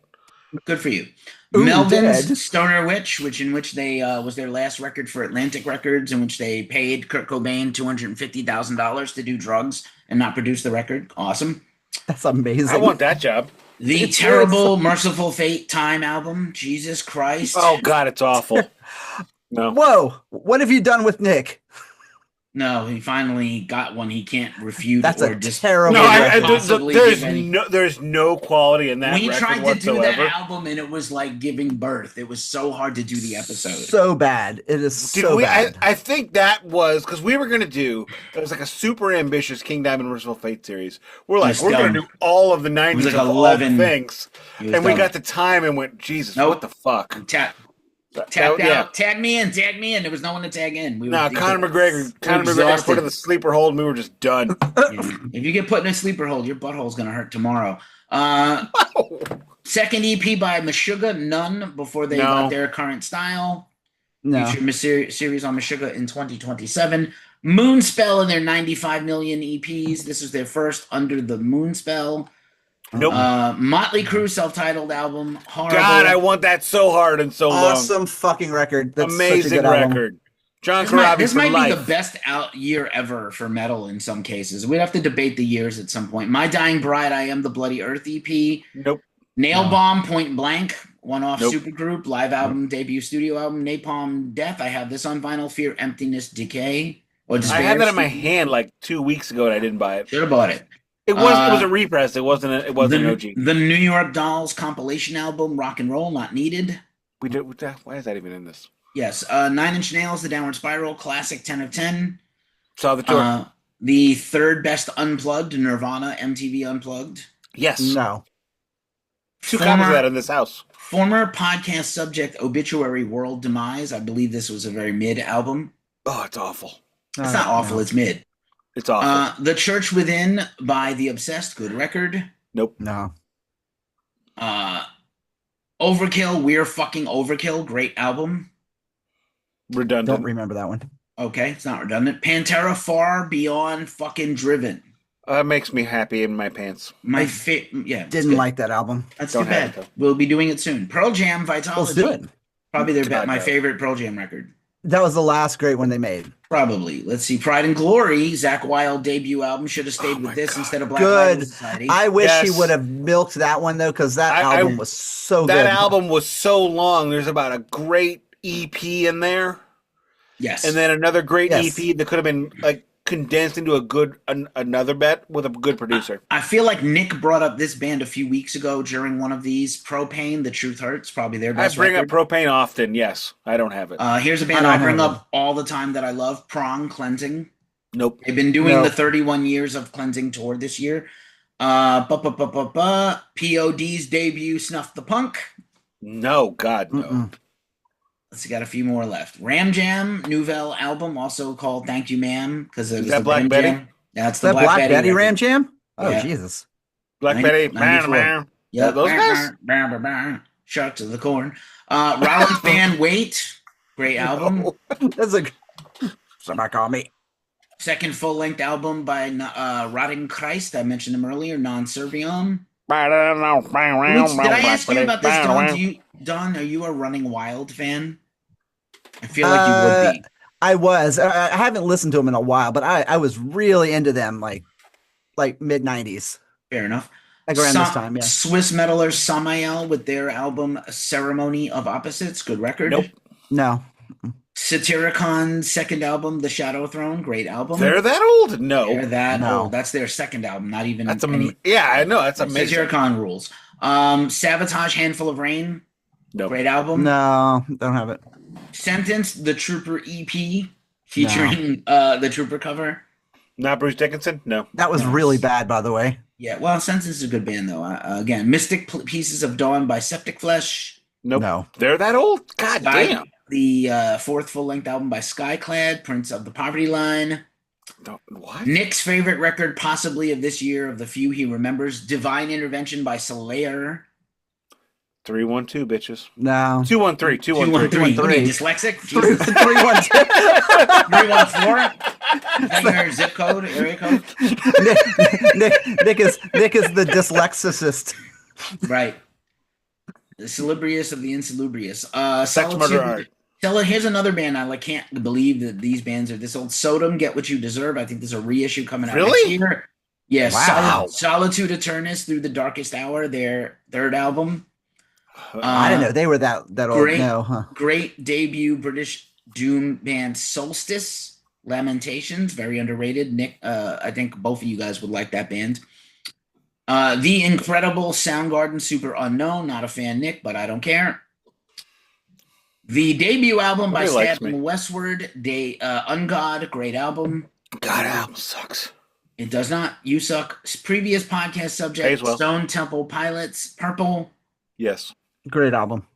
Good for you. Ooh, Melvin's Dead. Stoner Witch, which they was their last record for Atlantic Records, in which they paid Kurt Cobain $250,000 to do drugs and not produce the record. Awesome. That's amazing. I want that job. The It's terrible Merciful Fate Time album. Jesus Christ. Oh God, it's awful. No. Whoa, what have you done with Nick? No, he finally got one he can't refute That's or a just terrible. No, Possibly there's give any- there's no quality in that we record tried to do whatsoever. that album and it was like giving birth. It was so hard to do the episode. So bad. It is so bad. I think that was because we were going to do, it was like a super ambitious King Diamond Merciful Fate series. We're like, It's we're going dumb. to do all of the 90s like of all 11 things. It was And we dumb. got the time and went, Jesus, Nope. what the fuck? Tapped Yeah. out. Tag me in. There was no one to tag in. We No, were- Conor McGregor got exhausted. put in the sleeper hold and we were just done. Yeah. If you get put in a sleeper hold, your butthole's gonna hurt tomorrow. Second EP by Meshuggah, None, before they No. got their current style. No. Future series on Meshuggah in 2027. Moonspell and their 95 million EPs. This is their first under the Moonspell. Nope. Motley Crue self-titled album. Horrible. God, I want that so hard and so Awesome fucking record. That's long. such a Amazing good album. record. John This might, Corabi this for might life. be the best out year ever for metal in some cases. We'd have to debate the years at some point. My Dying Bride, I Am the Bloody Earth EP. Nope. Nail Bomb, Point Blank, one-off Nope. supergroup, live album, debut studio album. Napalm Death, I have this on vinyl. Fear, Emptiness, Decay. Or I had that in my hand like 2 weeks ago and I didn't buy it. Should have bought it. It was a repress. It wasn't an OG. The New York Dolls compilation album, Rock and Roll, Not Needed. Why is that even in this? Yes. 9 Inch Nails, The Downward Spiral, classic 10 of 10. Saw the tour. The third best unplugged, Nirvana MTV Unplugged. Yes. No. 2 copies of that in this house. Former podcast subject, Obituary World Demise. I believe this was a very mid album. Oh, it's awful. It's not awful, No. it's mid. It's awful. The Church Within by The Obsessed, good record. Nope. No. Overkill, We're Fucking Overkill, great album. Redundant. Don't remember that one. Okay, it's not redundant. Pantera, Far Beyond Fucking Driven. That makes me happy in my pants. Yeah. it's Didn't good. like that album. That's Don't too have bad. it, though. We'll be doing it soon. Pearl Jam, Vitology. Let's do it. Probably God, my no. favorite Pearl Jam record. That was the last great one they made. Probably. Let's see. Pride and Glory, Zakk Wylde debut album. Should have stayed Oh with my this God. instead of Black Good. Label Society. I wish he Yes. would have milked that one though, because that I- album was so That good. album was so long. There's about a great EP in there, Yes. and then another great Yes. EP that could have been like condensed into a good another bet with a good producer. I feel like Nick brought up this band a few weeks ago during one of these. Propane, The Truth Hurts, probably their I best bring record. up Propane often. Yes, I don't have it. Here's a I band don't I bring have up all the time that I love. Prong, Cleansing. Nope. They've been doing No. the 31 years of Cleansing tour this year. POD's debut, Snuff the Punk. No, God, no. Mm-mm. Let's see, got a few more left. Ram Jam, Nouvelle album, also called Thank You Ma'am, because it was that the Black Ram Betty? Jam. That's Is the that Black Betty record. Ram Jam? Oh Yeah. Jesus. Black 90 Betty. 94. Yep. Those guys? Sharks of the Corn. Rollins Band, Wait. Great album. That's a somebody call me. Second full-length album by Rotting Christ. I mentioned him earlier. Non-Serviam. Did I ask you about this, Don? Don, are you a Running Wild fan? I feel like you would be. I was. I haven't listened to them in a while, but I was really into them like mid '90s, Fair enough. like around this time. Yeah. Swiss metalers Samael with their album Ceremony of Opposites. Good record. Nope. No. Satyricon second album, The Shadow Throne. Great album. They're that old? No. They're that No. old. That's their second album. Not even That's any. yeah, I know. That's amazing. Satyricon rules. Sabotage, Handful of Rain. Nope. Great album. No, don't have it. Sentence, the Trooper EP, featuring the Trooper cover. Not Bruce Dickinson? No. That was really bad, by the way. Yeah, well, Sentence is a good band, though. Again, Mystic Pieces of Dawn by Septic Flesh. Nope. No. They're that old? God damn. The fourth full-length album by Skyclad, Prince of the Poverty Line. What? Nick's favorite record, possibly of this year, of the few he remembers, Divine Intervention by Slayer. 312, bitches. No. 213. 213. 213. What are you, 213. dyslexic? Three, Jesus. 314. 314? Is that your zip code, area code? Nick is the dyslexicist. Right. The Salubrious of the Insalubrious. Sex, Solitude. Murder, Art. Here's another band I can't believe that these bands are this old. Sodom, Get What You Deserve. I think there's a reissue coming out Really? next year. Yeah, Wow. Solitude Eternus, Through the Darkest Hour, their third album. I didn't know they were that old. Great, No, huh? great debut British doom band Solstice, Lamentations, very underrated. Nick, I think both of you guys would like that band. The Incredible Soundgarden, Super Unknown. Not a fan, Nick, but I don't care. The debut album by Nobody likes Stabbing me. Westward, Ungod, great album. God, album sucks. It does not. You suck. Previous podcast subject, Pays well. Stone Temple Pilots, Purple. Yes. Great album.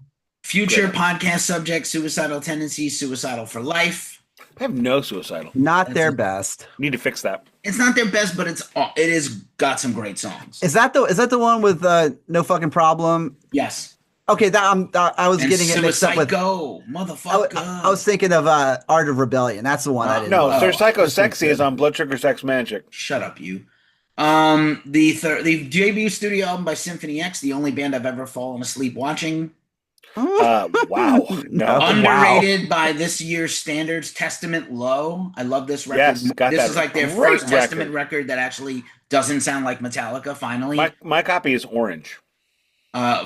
Future Great. podcast subject, Suicidal Tendencies, Suicidal for Life. I have no suicidal. Not That's their a- best. Need to fix that. It's not their best, but it is got some great songs. Is that the one with No Fucking Problem? Yes. Okay, that I was And getting it mixed up Suicide with. Go, motherfucker. I was thinking of Art of Rebellion. That's the one I didn't. No, know. Sir Psycho this one's Sexy is good. on Blood Sugar Sex Magic. Shut up, you. The debut studio album by Symphony X, the only band I've ever fallen asleep watching. Wow. No. Underrated by this year's standards, Testament Low. I love this record. Yes, got this that is like their great first Testament record that actually doesn't sound like Metallica, finally. My copy is orange.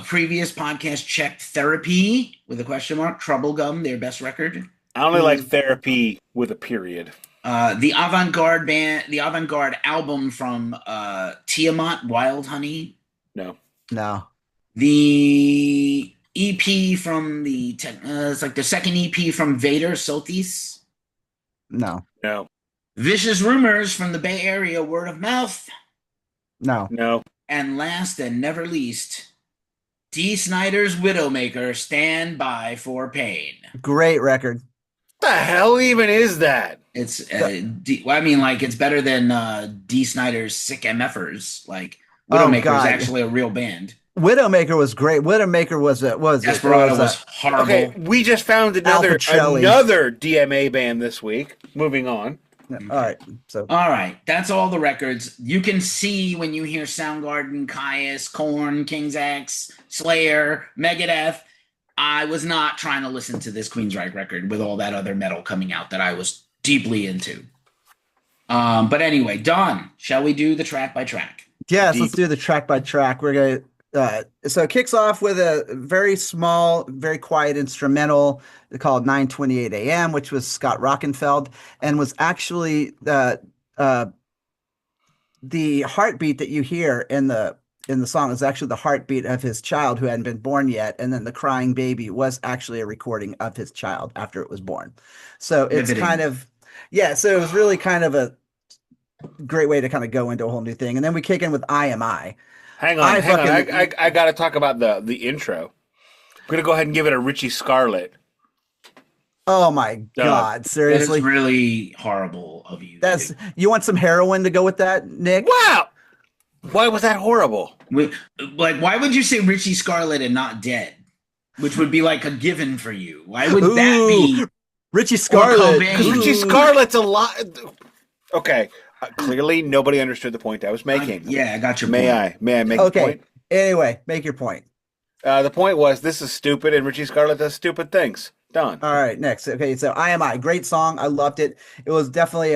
Previous podcast checked Therapy with a question mark, Trouble Gum, their best record. I only like Therapy with a period. The avant-garde band, the avant-garde album from Tiamat, Wild Honey. No. No. The EP from it's like the second EP from Vader, Sothis. No. No. Vicious Rumors from the Bay Area, word of mouth. No. No. And last and never least, D. Snyder's Widowmaker, Stand By for Pain. Great record. What the hell even is that? It's it's better than D. Snyder's Sick MFers. Like Widowmaker is God. actually a real band. Widowmaker was great. Widowmaker was Desperado was horrible. Okay, we just found another Alcatrazz. DMA band this week. Moving on. All right. So All right, that's all the records. You can see when you hear Soundgarden, Caius, Korn, King's X, Slayer, Megadeth. I was not trying to listen to this Queensryche record with all that other metal coming out that I was deeply into. But anyway, Don, shall we do the track by track? yes, let's do the track by track. We're gonna so it kicks off with a very small, very quiet instrumental called 9:28 a.m., which was Scott Rockenfeld, and was actually the heartbeat that you hear in the song is actually the heartbeat of his child who hadn't been born yet, and then the crying baby was actually a recording of his child after it was born. So it's Riveting. kind of so it was really kind of a great way to kind of go into a whole new thing. And then we kick in with IMI. Hang on. I got to talk about the intro. I'm going to go ahead and give it a Richie Scarlett. Oh my God, seriously? That's really horrible of you. You want some heroin to go with that, Nick? Wow. Why was that horrible? Why would you say Richie Scarlett and not Dead? Which would be like a given for you. Why would that be? Richie Scarlett. Because Richie Scarlett's a lot. Okay. Clearly, nobody understood the point I was making. I got your May point. I make the point? Anyway, make your point. The point was, this is stupid, and Richie Scarlett does stupid things. Done. All right, next. Okay, so IMI, great song. I loved it. It was definitely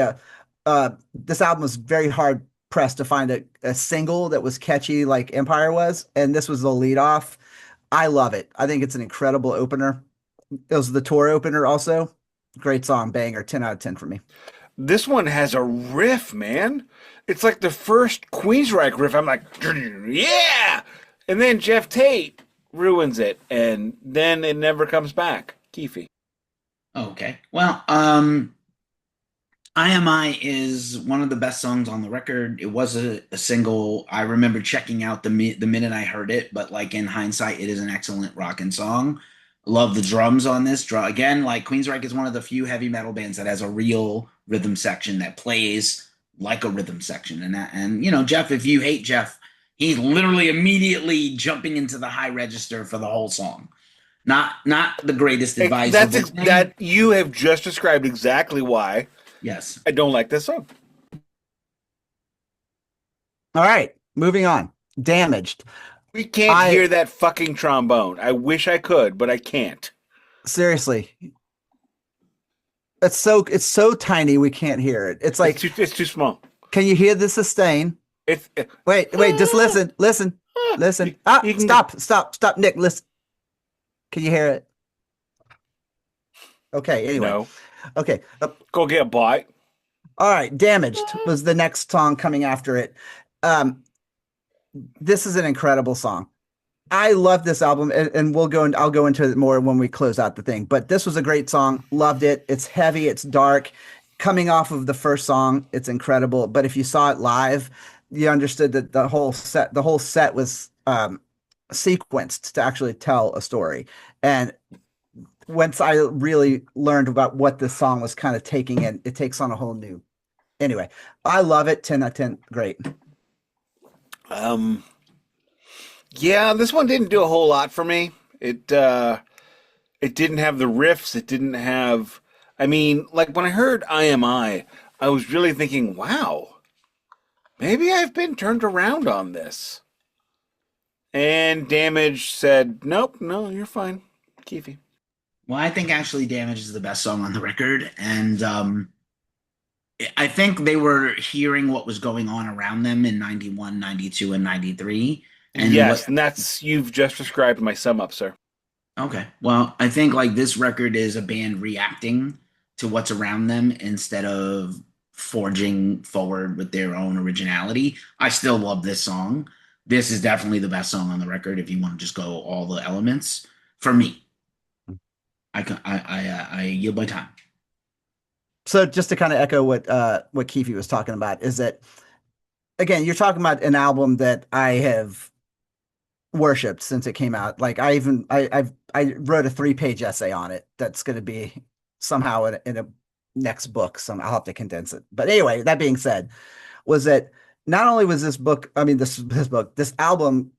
this album was very hard pressed to find a single that was catchy like Empire was, and this was the lead off. I love it. I think it's an incredible opener. It was the tour opener also. Great song, banger, 10 out of 10 for me. This one has a riff, man. It's like the first Queensryche riff. I'm like, yeah! And then Jeff Tate ruins it, and then it never comes back. Keefy. Okay. Well, IMI is one of the best songs on the record. It was a single. I remember checking out the minute I heard it, but like in hindsight, it is an excellent rockin' song. Love the drums on this. Again, like Queensryche is one of the few heavy metal bands that has a real rhythm section that plays like a rhythm section. And you know, Jeff, if you hate Jeff, he's literally immediately jumping into the high register for the whole song. Not the greatest advice. That you have just described exactly why. Yes. I don't like this song. All right, moving on. Damaged. We can't hear that fucking trombone. I wish I could, but I can't. Seriously. It's so tiny we can't hear it. It's like it's too small. Can you hear the sustain? Wait, just listen. Stop, Nick, listen. Can you hear it? Okay, anyway. No. Okay. Go get a bite. All right, Damaged was the next song coming after it. This is an incredible song. I love this album, and I'll go into it more when we close out the thing. But this was a great song. Loved it. It's heavy. It's dark. Coming off of the first song, it's incredible. But if you saw it live, you understood that the whole set was sequenced to actually tell a story. And once I really learned about what this song was kind of taking in, it takes on a whole new. Anyway, I love it. 10 out of 10. Great. Yeah, this one didn't do a whole lot for me. It didn't have the riffs. It didn't have. I mean, like when I heard IMI, I was really thinking, wow, maybe I've been turned around on this. And Damage said, nope, no, you're fine, Keefy. Well, I think actually Damage is the best song on the record. And I think they were hearing what was going on around them in 91, 92, and 93. And yes, and that's, you've just described my sum up, sir. Okay. Well, I think like this record is a band reacting to what's around them instead of forging forward with their own originality. I still love this song. This is definitely the best song on the record if you want to just go all the elements. For me. I yield my time. So just to kind of echo what Keefy was talking about is that, again, you're talking about an album that I have worshipped since it came out. Like I wrote a 3-page essay on it that's going to be somehow in a next book. I'll have to condense it. But anyway, that being said, was that not only was this album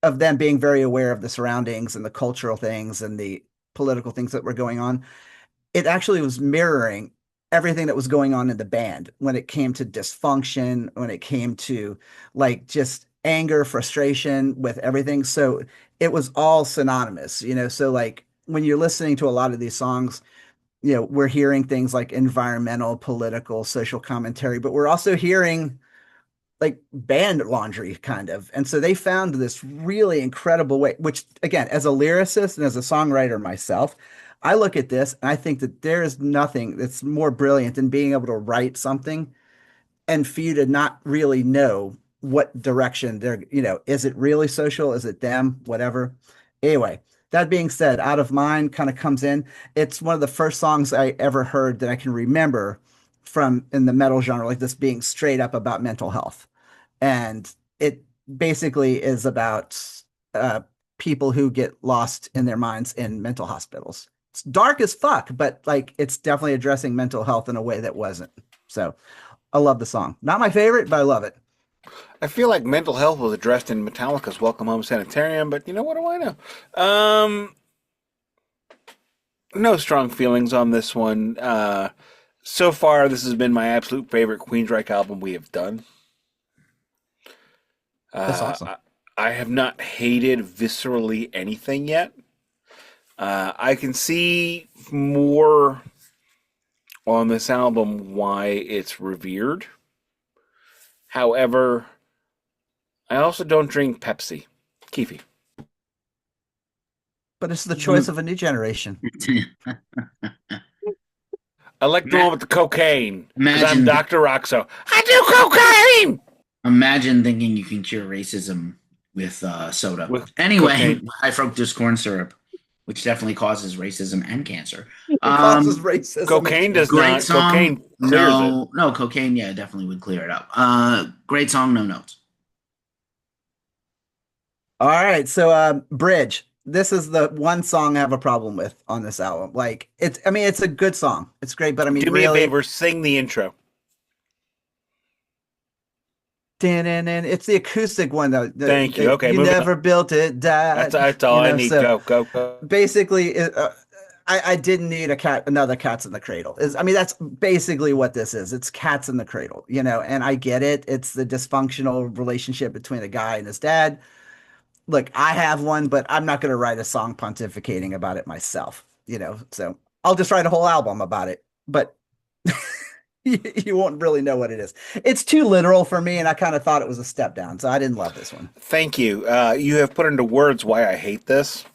of them being very aware of the surroundings and the cultural things and the political things that were going on, it actually was mirroring everything that was going on in the band when it came to dysfunction, when it came to like just anger, frustration with everything. So it was all synonymous, So like when you're listening to a lot of these songs, we're hearing things like environmental, political, social commentary, but we're also hearing like band laundry kind of. And so they found this really incredible way, which again, as a lyricist and as a songwriter myself, I look at this and I think that there is nothing that's more brilliant than being able to write something and for you to not really know what direction they're, is it really social? Is it them? Whatever. Anyway, that being said, Out of Mind kind of comes in. It's one of the first songs I ever heard that I can remember from in the metal genre, like this being straight up about mental health. And it basically is about people who get lost in their minds in mental hospitals. It's dark as fuck, but like it's definitely addressing mental health in a way that wasn't. So I love the song. Not my favorite, but I love it. I feel like mental health was addressed in Metallica's Welcome Home Sanitarium, but what do I know? No strong feelings on this one. So far, this has been my absolute favorite Queensryche album we have done. That's awesome. I have not hated viscerally anything yet. I can see more on this album why it's revered. However, I also don't drink Pepsi. Keefy. But it's the choice of a new generation. I like the one with the cocaine. Because I'm Imagine- Dr. Roxo. I do cocaine! Imagine thinking you can cure racism with soda. With Anyway, cocaine. high fructose corn syrup, which definitely causes racism and cancer. It causes racism. Cocaine does Great not. song. Cocaine clears it. No, cocaine, yeah, definitely would clear it up. Great song, no notes. All right, so Bridge. This is the one song I have a problem with on this album. Like it's a good song. It's great, but Do me a favor, sing the intro. It's the acoustic one though. Thank you. Okay, you moving never built it. Died. That's all I need. So Go. basically, I didn't need another Cats in the Cradle. That's basically what this is. It's Cats in the Cradle, and I get it. It's the dysfunctional relationship between a guy and his dad. Look, I have one, but I'm not going to write a song pontificating about it myself, so I'll just write a whole album about it, but you won't really know what it is. It's too literal for me, and I kind of thought it was a step down, so I didn't love this one. Thank you. You have put into words why I hate this.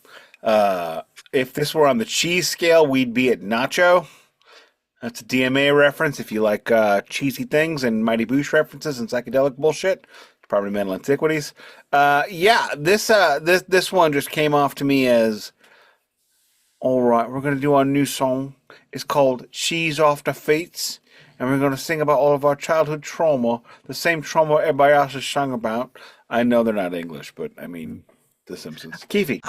If this were on the cheese scale, we'd be at nacho. That's a DMA reference if you like cheesy things and Mighty Boosh references and psychedelic bullshit. Probably Mental Antiquities. This one just came off to me as, all right, we're going to do our new song. It's called Cheese Off the Fates, and we're going to sing about all of our childhood trauma, the same trauma everybody else has sung about. I know they're not English, but The Simpsons. Keefy.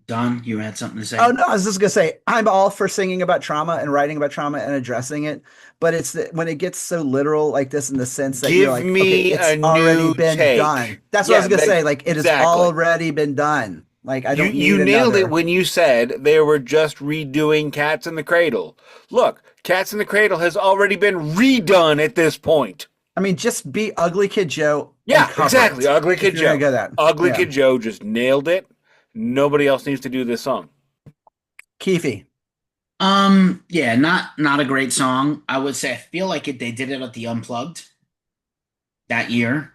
Don, you had something to say? Oh no, I was just gonna say I'm all for singing about trauma and writing about trauma and addressing it, but it's when it gets so literal like this in the sense that you're like, me okay, it's a already new been take. done. That's what I was gonna say. Like it has exactly. already been done. Like I don't. You nailed another. it when you said they were just redoing Cats in the Cradle. Look, Cats in the Cradle has already been redone at this point. Just be Ugly Kid Joe. Yeah, exactly. Ugly Kid Joe. Ugly Yeah. Kid Joe just nailed it. Nobody else needs to do this song. Keefy. Yeah, not a great song. I would say I feel like they did it at the Unplugged that year.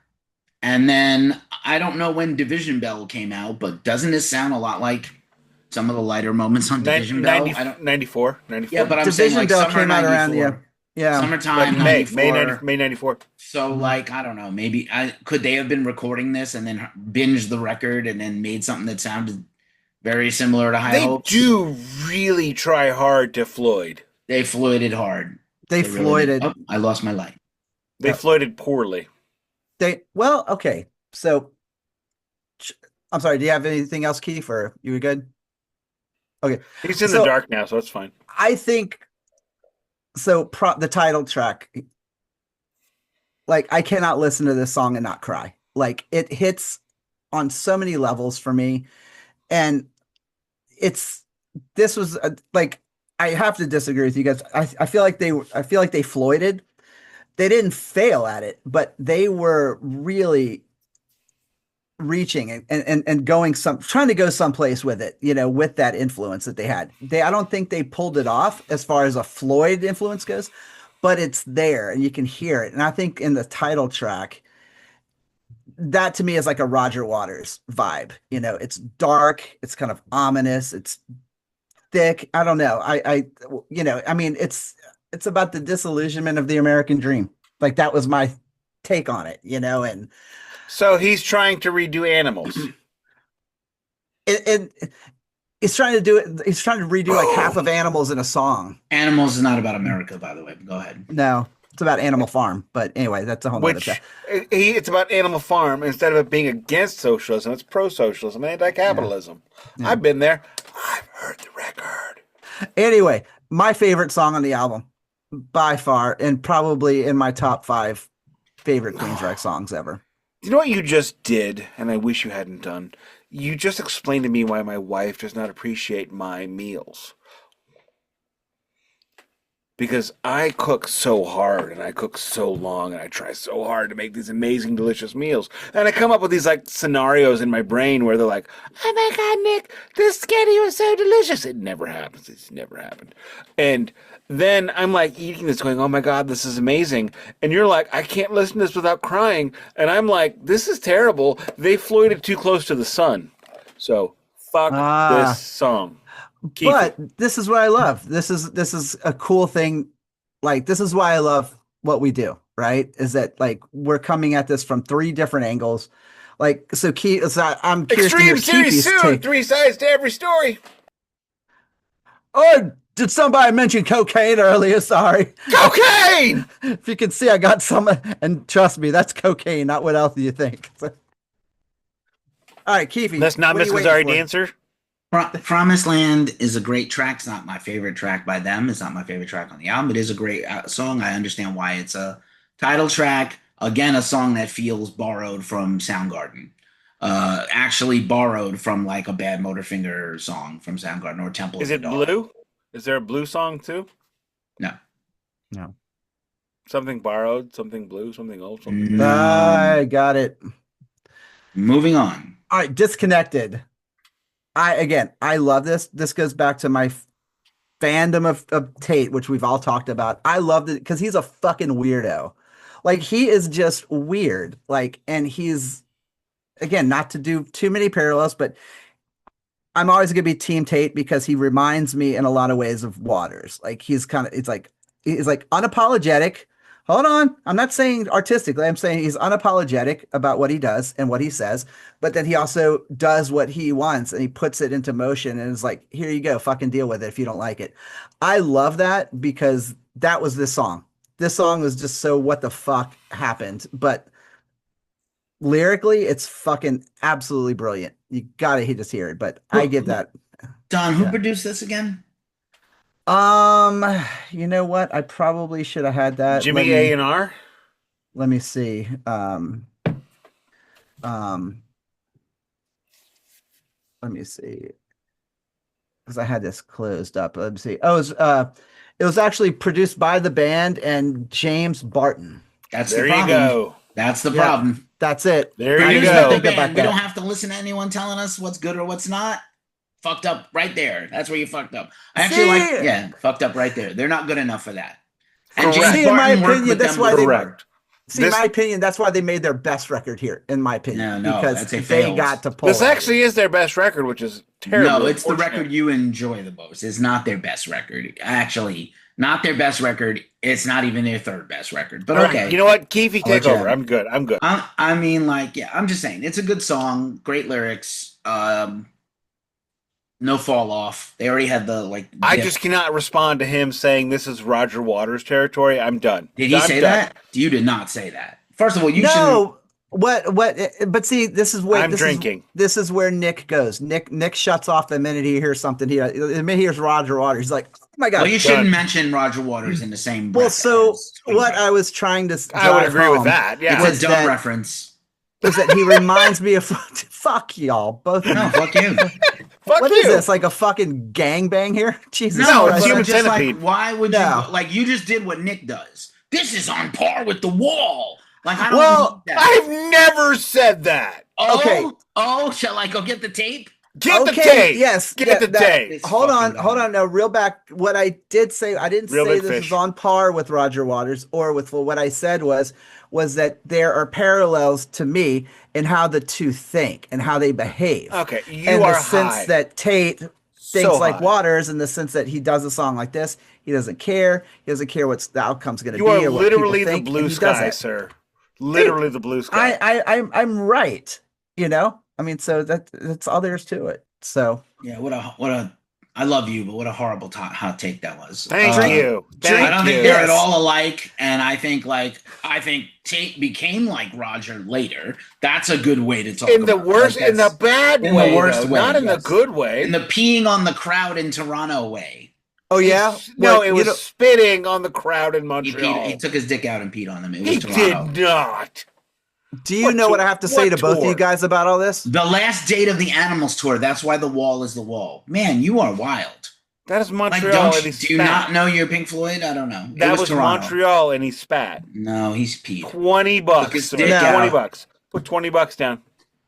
And then I don't know when Division Bell came out, but doesn't this sound a lot like some of the lighter moments on Division Bell? 94. Yeah, but I'm Division saying like Bell summer came out around 94. Yeah. Summertime May 94. May 94. So like I don't know, maybe could they have been recording this and then binged the record and then made something that sounded very similar to High They Hopes? do really try hard to Floyd. They floated hard. They really floated. did. Oh, I lost my light. They floated poorly. Okay. So, I'm sorry. Do you have anything else, Keith, or you were good? Okay. He's in So, the dark now, so it's fine. I think so. The title track, like, I cannot listen to this song and not cry. Like, it hits on so many levels for me, and this was like, I have to disagree with you guys. I feel like they floated. They didn't fail at it, but they were really reaching and going trying to go someplace with it, with that influence that they had. I don't think they pulled it off as far as a Floyd influence goes, but it's there and you can hear it. And I think in the title track, that to me is like a Roger Waters vibe. It's dark, it's kind of ominous, it's thick. I don't know. I mean, it's about the disillusionment of the American dream. Like, that was my take on it, and so he's trying to redo Animals. He's trying to do it. He's trying to redo like half of Animals in a song. Animals is not about America, by the way. Go ahead. No, it's about Animal Farm. But anyway, that's a whole nother thing. It's about Animal Farm. Instead of it being against socialism, it's pro-socialism, anti-capitalism. Yeah. I've been there. I've heard the record. Anyway, my favorite song on the album, by far, and probably in my top 5 favorite Queensrÿche songs ever. You know what you just did, and I wish you hadn't done? You just explained to me why my wife does not appreciate my meals. Because I cook so hard, and I cook so long, and I try so hard to make these amazing, delicious meals. And I come up with these, like, scenarios in my brain where they're like, oh my God, Nick, this spaghetti was so delicious. It never happens. It's never happened. And then I'm, like, eating this going, oh my God, this is amazing. And you're like, I can't listen to this without crying. And I'm like, this is terrible. They floated too close to the sun. So, fuck this song. Keefy. But this is what I love. This is a cool thing. Like, this is why I love what we do, right? Is that, like, we're coming at this from 3 different angles. Like, so I'm curious to hear Extreme Keefy's series take. 3 sides to every story. Oh, did somebody mention cocaine earlier? Sorry. Cocaine! If you can see, I got some, and trust me, that's cocaine, not what else do you think. All right, Keefy. That's not Miss Mazari Dancer. Promised Land is a great track. It's not my favorite track by them. It's not my favorite track on the album. It is a great song. I understand why it's a title track. Again, a song that feels borrowed from Soundgarden. Actually borrowed from, like, a Bad Motorfinger song from Soundgarden or Temple Is of it the Dog. Blue? Is there a Blue song too? No. Something borrowed, something blue, something old, something new. I got it. Moving on. All right, Disconnected. I love this. This goes back to my fandom of Tate, which we've all talked about. I loved it because he's a fucking weirdo. Like, he is just weird. Like, and he's, again, not to do too many parallels, but I'm always going to be Team Tate because he reminds me in a lot of ways of Waters. Like, he's unapologetic. Hold on. I'm not saying artistically. I'm saying he's unapologetic about what he does and what he says, but then he also does what he wants and he puts it into motion and is like, here you go, fucking deal with it if you don't like it. I love that because that was this song. This song was just so what the fuck happened, but lyrically, it's fucking absolutely brilliant. You gotta just hear it, but I give that. Don, who produced this again? You know what? I probably should have had that. Jimmy A&R? Let me see. Let me see. Because I had this closed up. Let me see. Oh, it was actually produced by the band and James Barton. That's there the problem. You go. That's the problem. That's it. There you go. We don't have to listen to anyone telling us what's good or what's not. Fucked up right there. That's where you fucked up. I actually fucked up right there. They're not good enough for that. And James in my Barton opinion, that's why in my opinion, that's why they made their best record here, in my opinion. No, because they got to pull. This actually is their best record, which is terrible. No, it's the record you enjoy the most. It's not their best record. Actually, not their best record. It's not even their 3rd best record. But okay. You know what? Keefy, take over. I'm good. I mean, like, yeah, I'm just saying. It's a good song. Great lyrics. No fall off. They already had the I dip. just cannot respond to him saying this is Roger Waters territory. I'm done. Did he say that? You did not say that. First of all, you shouldn't. No, what? But see, this is where I'm drinking. This is where Nick goes. Nick shuts off the minute he hears something. The minute he hears Roger Waters, he's like, "Oh my god!" Well, you shouldn't mention Roger Waters in the same breath. Well, so as what I was trying to I would drive agree with home that. Yeah. It's a dumb reference. is that he reminds me of fuck y'all both. No, fuck you. Fuck What you. is this? Like a fucking gangbang here? Jesus No, it's Christ. human just centipede. why would No. you you just did what Nick does? This is on par with The Wall. Like I don't Well, need that. I've never said that. Okay. Oh, shall I go get the tape? Get the tape. Yes. Get the tape. This Hold on. fucking guy. Now, reel back. What I did say, I didn't Real say big this fish. is on par with Roger Waters or with what I said was that there are parallels to me in how the two think and how they behave. Okay, you and are the sense high. that Tate thinks So like high. Waters in the sense that he does a song like this. He doesn't care. He doesn't care what's the outcome's going to You be. are or what literally people the think, blue and he does sky, it. sir. Literally the blue sky. I'm right. You know. I mean, so that's all there is to it. So Yeah, what a I love you, but what a horrible hot take that was. Thank you. I Thank don't you. think they're Yes. at all alike, and I think Tate became like Roger later. That's a good way to talk In the about it. worst, Like, in the bad in the way, worst though, way, not in the yes. good way. in the peeing on the crowd in Toronto way. oh yeah, No, What, it you was know- spitting on the crowd in He Montreal. took his dick out and peed on them. It He was Toronto. did not. Do you What know what tour- I have to say what to both of you tour? guys about all this? The last date of the Animals tour. That's why The Wall is The Wall. Man, you are wild. That is Like, Montreal, and he do you spat. not know you're Pink Floyd? I don't know. It That was Toronto. Montreal, and he spat. No, he's peed. $20. his Sir. dick out. $20. Put $20 down.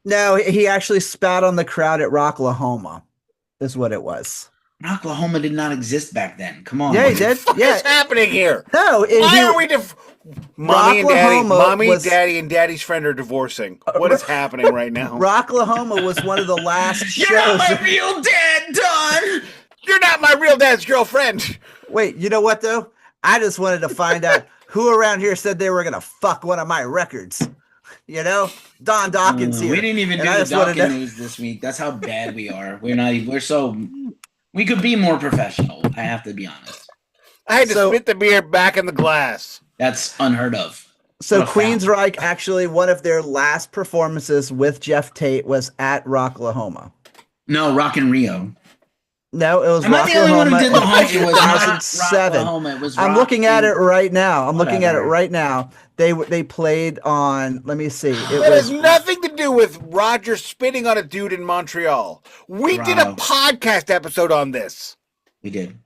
No, he actually spat on the crowd at Rocklahoma. Is what it was. Oklahoma did not exist back then. Come on. Yeah, he did. What Yeah. is happening here? No, Why are we Mommy and Daddy, Rocklahoma Mommy, was- Daddy, and Daddy's friend are divorcing. What is happening right now? Rocklahoma was one of the last You're not shows. my real dad, Don. You're not my real dad's girlfriend. Wait, you know what though? I just wanted to find out who around here said they were gonna fuck one of my records. You know, Don Dawkins here. We didn't even And do I the just wanted Dawkins to- news this week. That's how bad we are. We're not even. We're so. We could be more professional. I have to be honest. I had to So- spit the beer back in the glass. That's unheard of. So What a foul. Queensryche actually one of their last performances with Jeff Tate was at Rocklahoma. No, Rock in Rio. No, it was Am I the only one who did the Rocklahoma whole? in It was not 2007. Rocklahoma. It was. I'm Rock looking at in- it right now. I'm looking at it Whatever. right now. They played on. Let me see. It That has was nothing to do with Roger spitting on a dude in Montreal. We did a Toronto. podcast episode on this. We did.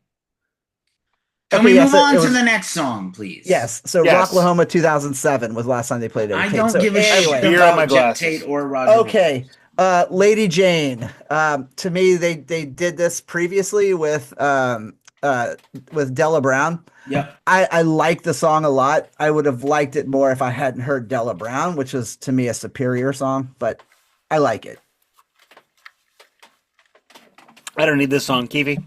Can Okay, we yes, move on it to was- the next song, please? yes. So Yes. Rocklahoma 2007 was the last time they played it. I Tate. don't So give a anyway, shit Beer on my about Jeff glasses. Tate or Roger. Okay. Lady Jane. To me, they did this previously with Della Brown. Yep. I like the song a lot. I would have liked it more if I hadn't heard Della Brown, which is to me a superior song, but I like it. I don't need this song, Keefy.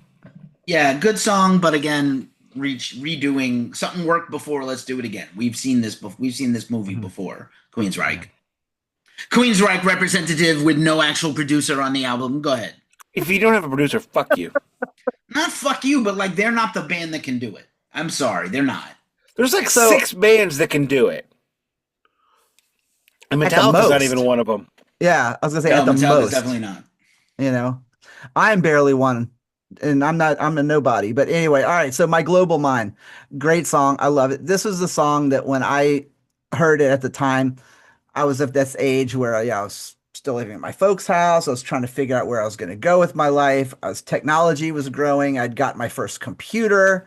Yeah, good song, but again, redoing something worked before. Let's do it again. We've seen this. We've seen this movie before. Queensryche. Queensryche representative with no actual producer on the album. Go ahead. If you don't have a producer, fuck you. Not fuck you, but like they're not the band that can do it. I'm sorry, they're not. There's like So- 6 bands that can do it. And At the Metallica's not most. even one of them. Yeah, I was gonna say No, at the Metallica's most. definitely not. You know, I'm barely one, and I'm a nobody. But anyway, all right. So My Global Mind, great song. I love it. This was the song that when I heard it at the time, I was of this age where I was still living at my folks' house. I was trying to figure out where I was going to go with my life. Technology was growing. I'd got my first computer,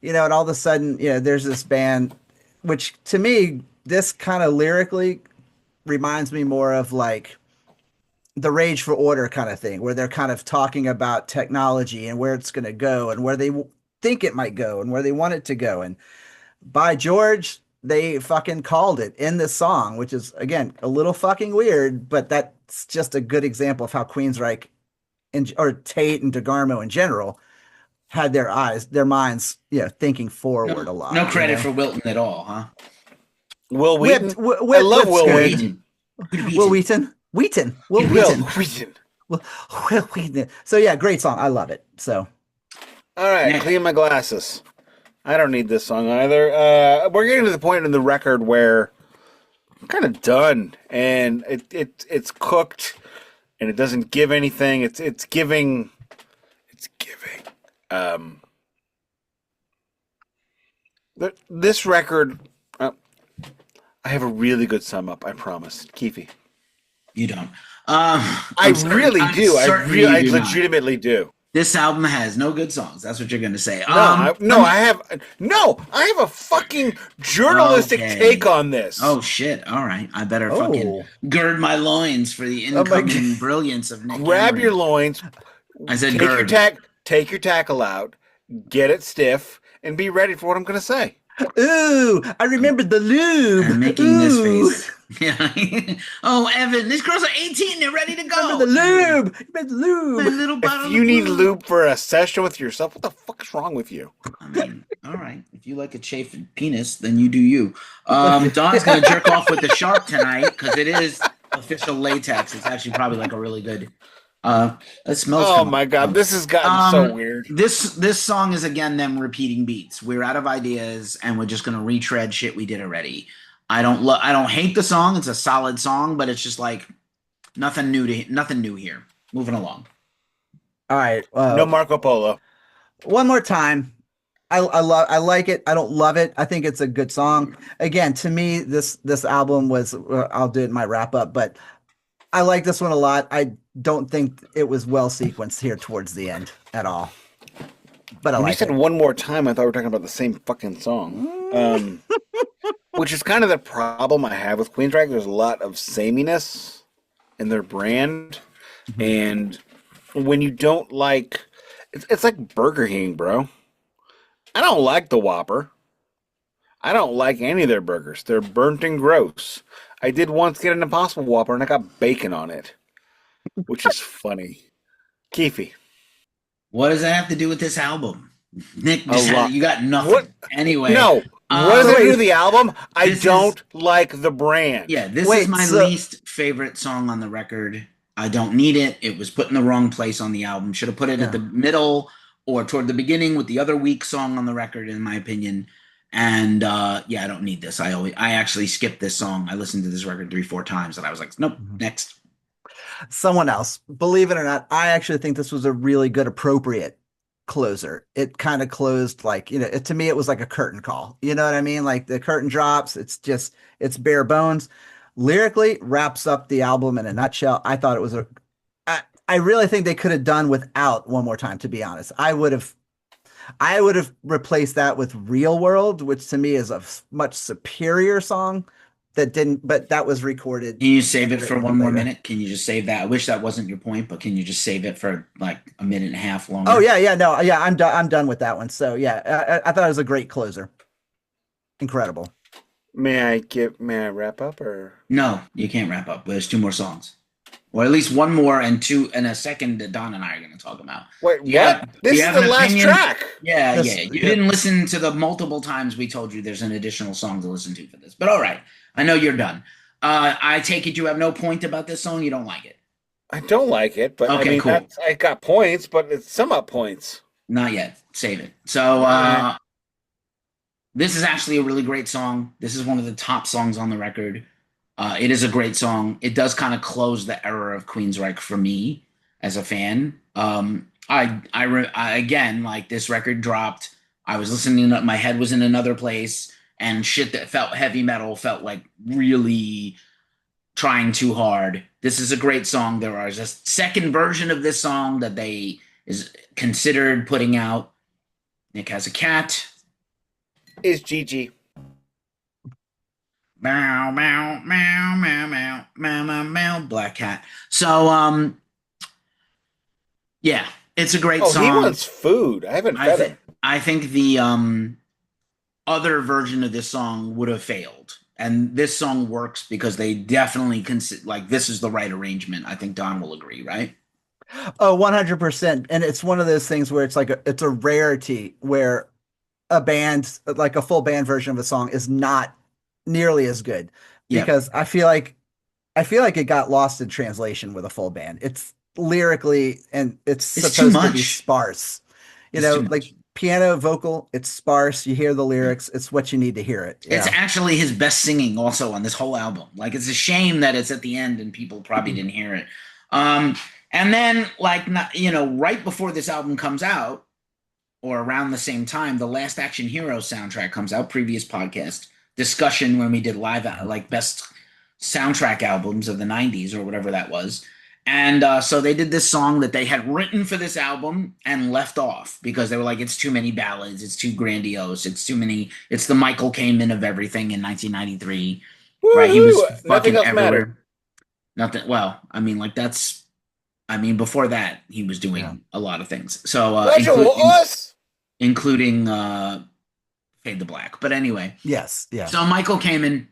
and all of a sudden, there's this band, which to me, this kind of lyrically reminds me more of like the Rage for Order kind of thing, where they're kind of talking about technology and where it's going to go and where they think it might go and where they want it to go. And by George, they fucking called it in this song, which is, again, a little fucking weird, but that's just a good example of how Queensryche or Tate and DeGarmo in general had their minds, thinking forward a lot. No credit for Wilton at all, huh? Will Wheaton. Whipped, I love Will good. Wheaton. Will Wheaton. Will Will Wheaton. Wheaton. Well, so yeah, great song. I love it. So All right, Nick. clean my glasses. I don't need this song either. We're getting to the point in the record where I'm kind of done, and it's cooked, and it doesn't give anything. It's giving. Um, this record, I have a really good sum up. I promise, Keefy. You don't. I really do. I legitimately do. This album has no good songs. That's what you're going to say. I have a fucking journalistic Okay. take on this. Oh shit! All right, I better Oh. fucking gird my loins for the incoming brilliance of Nick. Grab Cameron. your loins. I said Take gird. take your tackle out, get it stiff, and be ready for what I'm going to say. ooh, I remembered the lube. I'm making Ooh. this face. Yeah. Oh, Evan, these girls are 18. They're ready to go. Remember the lube. Remember the My lube. little bottle If you of need lube. lube for a session with yourself, what the fuck is wrong with you? I mean, all right. If you like a chafed penis, then you do you. Don's gonna jerk off with the shark tonight because it is official latex. It's actually probably like a really good. It smells. Oh my god, this has gotten so weird. This song is again them repeating beats. We're out of ideas, and we're just gonna retread shit we did already. I don't hate the song. It's a solid song, but it's just like nothing new here. Moving along. All right. No Marco Polo. One more time. I like it. I don't love it. I think it's a good song. Again, to me, this album was. I'll do it in my wrap up, but I like this one a lot. I don't think it was well sequenced here towards the end at all. But I When you like said it. one more time, I thought we were talking about the same fucking song. Which is kind of the problem I have with Queensrÿche. There's a lot of sameness in their brand. And when you don't like... It's like Burger King, bro. I don't like the Whopper. I don't like any of their burgers. They're burnt and gross. I did once get an Impossible Whopper, and I got bacon on it. Which is funny. Keefy. What does that have to do with this album? Nick, lot. you got nothing. What? Anyway. No. What does it do to the album? I this don't like the brand. Yeah, this Wait, is my so- least favorite song on the record. I don't need it. It was put in the wrong place on the album. Should have put it at the middle or toward the beginning with the other weak song on the record, in my opinion. And yeah, I don't need this. I actually skipped this song. I listened to this record 3-4 times, and I was like, nope, next. Someone else. Believe it or not, I actually think this was a really good, appropriate closer. It kind of closed like, to me, it was like a curtain call. You know what I mean? Like the curtain drops. It's bare bones. Lyrically, wraps up the album in a nutshell. I thought it was I really think they could have done without One More Time, to be honest. I would have replaced that with Real World, which to me is a much superior song but that was recorded. Can you save it for one more minute? Can you just save that? I wish that wasn't your point, but can you just save it for like a minute and a half longer? Oh yeah, no, yeah, I'm done with that one. So yeah, I thought it was a great closer. Incredible. May I wrap up or? No, you can't wrap up. There's 2 more songs. Or at least one more and a second that Don and I are going to talk about. Wait, Yeah, what? This you is have the an last opinion? track. Yeah. This- You didn't listen to the multiple times we told you there's an additional song to listen to for this. But all right, I know you're done. I take it you have no point about this song. You don't like it. I don't like it, but Okay, I mean, cool. I got points, but it's sum up points. Not yet. Save it. So this is actually a really great song. This is one of the top songs on the record. It is a great song. It does kind of close the era of Queensryche for me as a fan. Again, like this record dropped. I was listening. My head was in another place, and shit that felt heavy metal felt like really trying too hard. This is a great song. There is a second version of this song that they is considered putting out. Nick has a cat. Is Gigi. Meow, meow, meow, meow, meow, meow, meow, meow, black cat. So, yeah, it's a great song. He wants food. I haven't fed him. I think the other version of this song would have failed. And this song works because they definitely like this is the right arrangement. I think Don will agree, right? Oh, 100%. And it's one of those things where it's like it's a rarity where a band, like a full band version of a song, is not nearly as good. Yeah. Because I feel like it got lost in translation with a full band. lyrically, and it's It's too supposed to be much. sparse. You It's too know, much. like piano, vocal, it's sparse. You hear the lyrics, it's what you need to hear it. It's Yeah. actually his best singing also on this whole album. Like it's a shame that it's at the end and people probably didn't hear it. And then like right before this album comes out, or around the same time, the Last Action Hero soundtrack comes out. Previous podcast discussion when we did live like best soundtrack albums of the 90s or whatever that was. And so they did this song that they had written for this album and left off because they were like, it's too many ballads, it's too grandiose, it's too many, it's the Michael Kamen of everything in 1993. Right? He was Woo-hoo! Nothing fucking else everywhere. mattered. Nothing. Well, I mean, like before that, he was doing a lot of things. So, That's including Fade to Black. But anyway, Yes. Yeah. so Michael Kamen,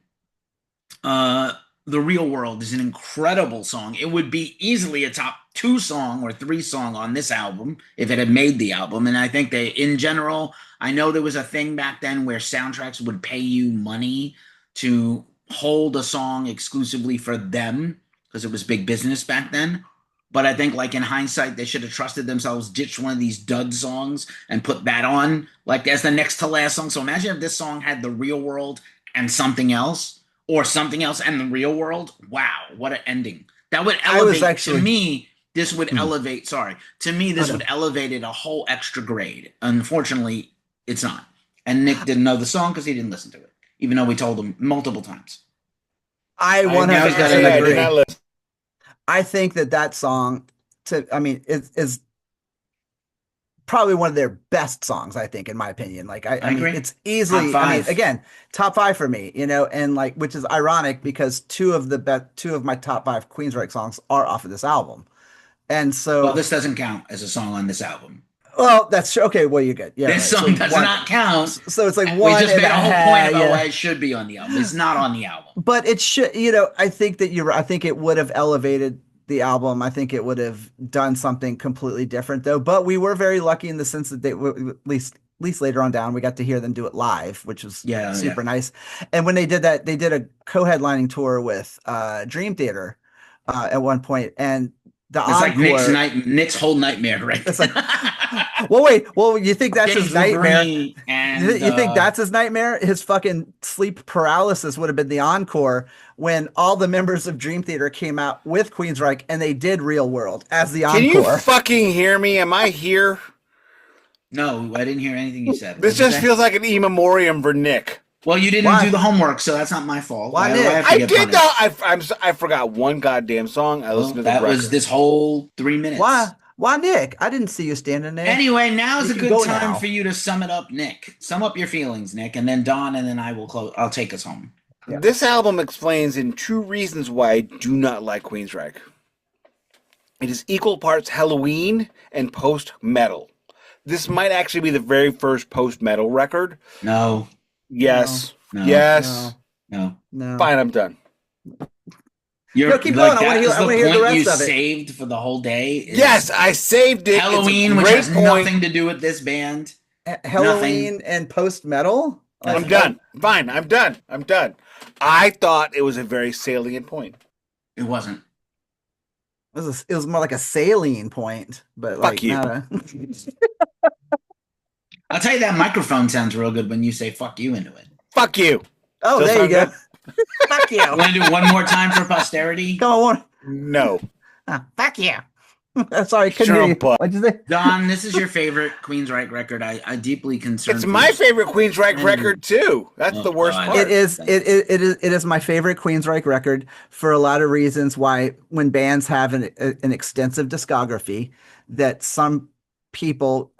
The Real World is an incredible song. It would be easily a top 2 song or 3 song on this album if it had made the album. And I think they, in general, I know there was a thing back then where soundtracks would pay you money to hold a song exclusively for them because it was big business back then. But I think, like, in hindsight, they should have trusted themselves, ditched one of these dud songs and put that on, like, as the next to last song. So imagine if this song had The Real World and something else, or something else and The Real World. Wow, what an ending. That would elevate, to me, this would elevate, to me, this would elevate it a whole extra grade. Unfortunately, it's not. And Nick didn't know the song because he didn't listen to it, even though we told him multiple times. I now he's got 100% another agree. I think that song, is probably one of their best songs, I think, in my opinion. Like, I agree. mean, it's easily, Top 5. I mean, again, top 5 for me, and like, which is ironic because two of my top 5 Queensryche songs are off of this album. And so, Well, this doesn't count as a song on this album. well, that's true. Okay, well, you're good. Yeah, This song does not count. So it's like We one. just made a whole point about yeah. why it should be on the album. It's not on the album. But it should, I think that I think it would have elevated the album. I think it would have done something completely different, though. But we were very lucky in the sense that at least later on down, we got to hear them do it live, which was super nice. And when they did that, they did a co-headlining tour with Dream Theater at one point, and it's encore, like Nick's whole nightmare, right? It's like, well, you think that's his nightmare? And, you think that's his nightmare? His fucking sleep paralysis would have been the encore when all the members of Dream Theater came out with Queensryche and they did Real World as the encore. Can you fucking hear me? Am I here? No, I didn't hear anything you said. This just feels like an in memoriam for Nick. Well, you didn't do the homework, so that's not my fault. Why, Nick? I did though. I forgot one goddamn song. I listened to the record. Was this whole 3 minutes. Why, Nick? I didn't see you standing there. Anyway, now's a good time for you to sum it up, Nick. Sum up your feelings, Nick, and then Don, and then I will close. I'll take us home. Yeah. This album explains in 2 reasons why I do not like Queensryche. It is equal parts Halloween and post-metal. This might actually be the very first post-metal record. No. Yes. No. Yes. No. Fine, I'm done. Keep going. I want to hear the rest of it. Saved for the whole day. Yes, I saved it. Halloween, which has nothing to do with this band. Halloween and post-metal? I'm done. Fine, I'm done. I thought it was a very salient point. It wasn't. It was more like a saline point, but fuck you. I'll tell you that microphone sounds real good when you say "fuck you" into it. Fuck you. Oh, there you go. Fuck you. Want to do it one more time for posterity? Go on. No. Fuck you. Sorry, couldn't hear you. What'd you say? Don, this is your favorite Queensryche record. I deeply concerned. It's my favorite Queensryche record too. That's the worst part. It is my favorite Queensryche record for a lot of reasons. Why, when bands have an extensive discography, that some people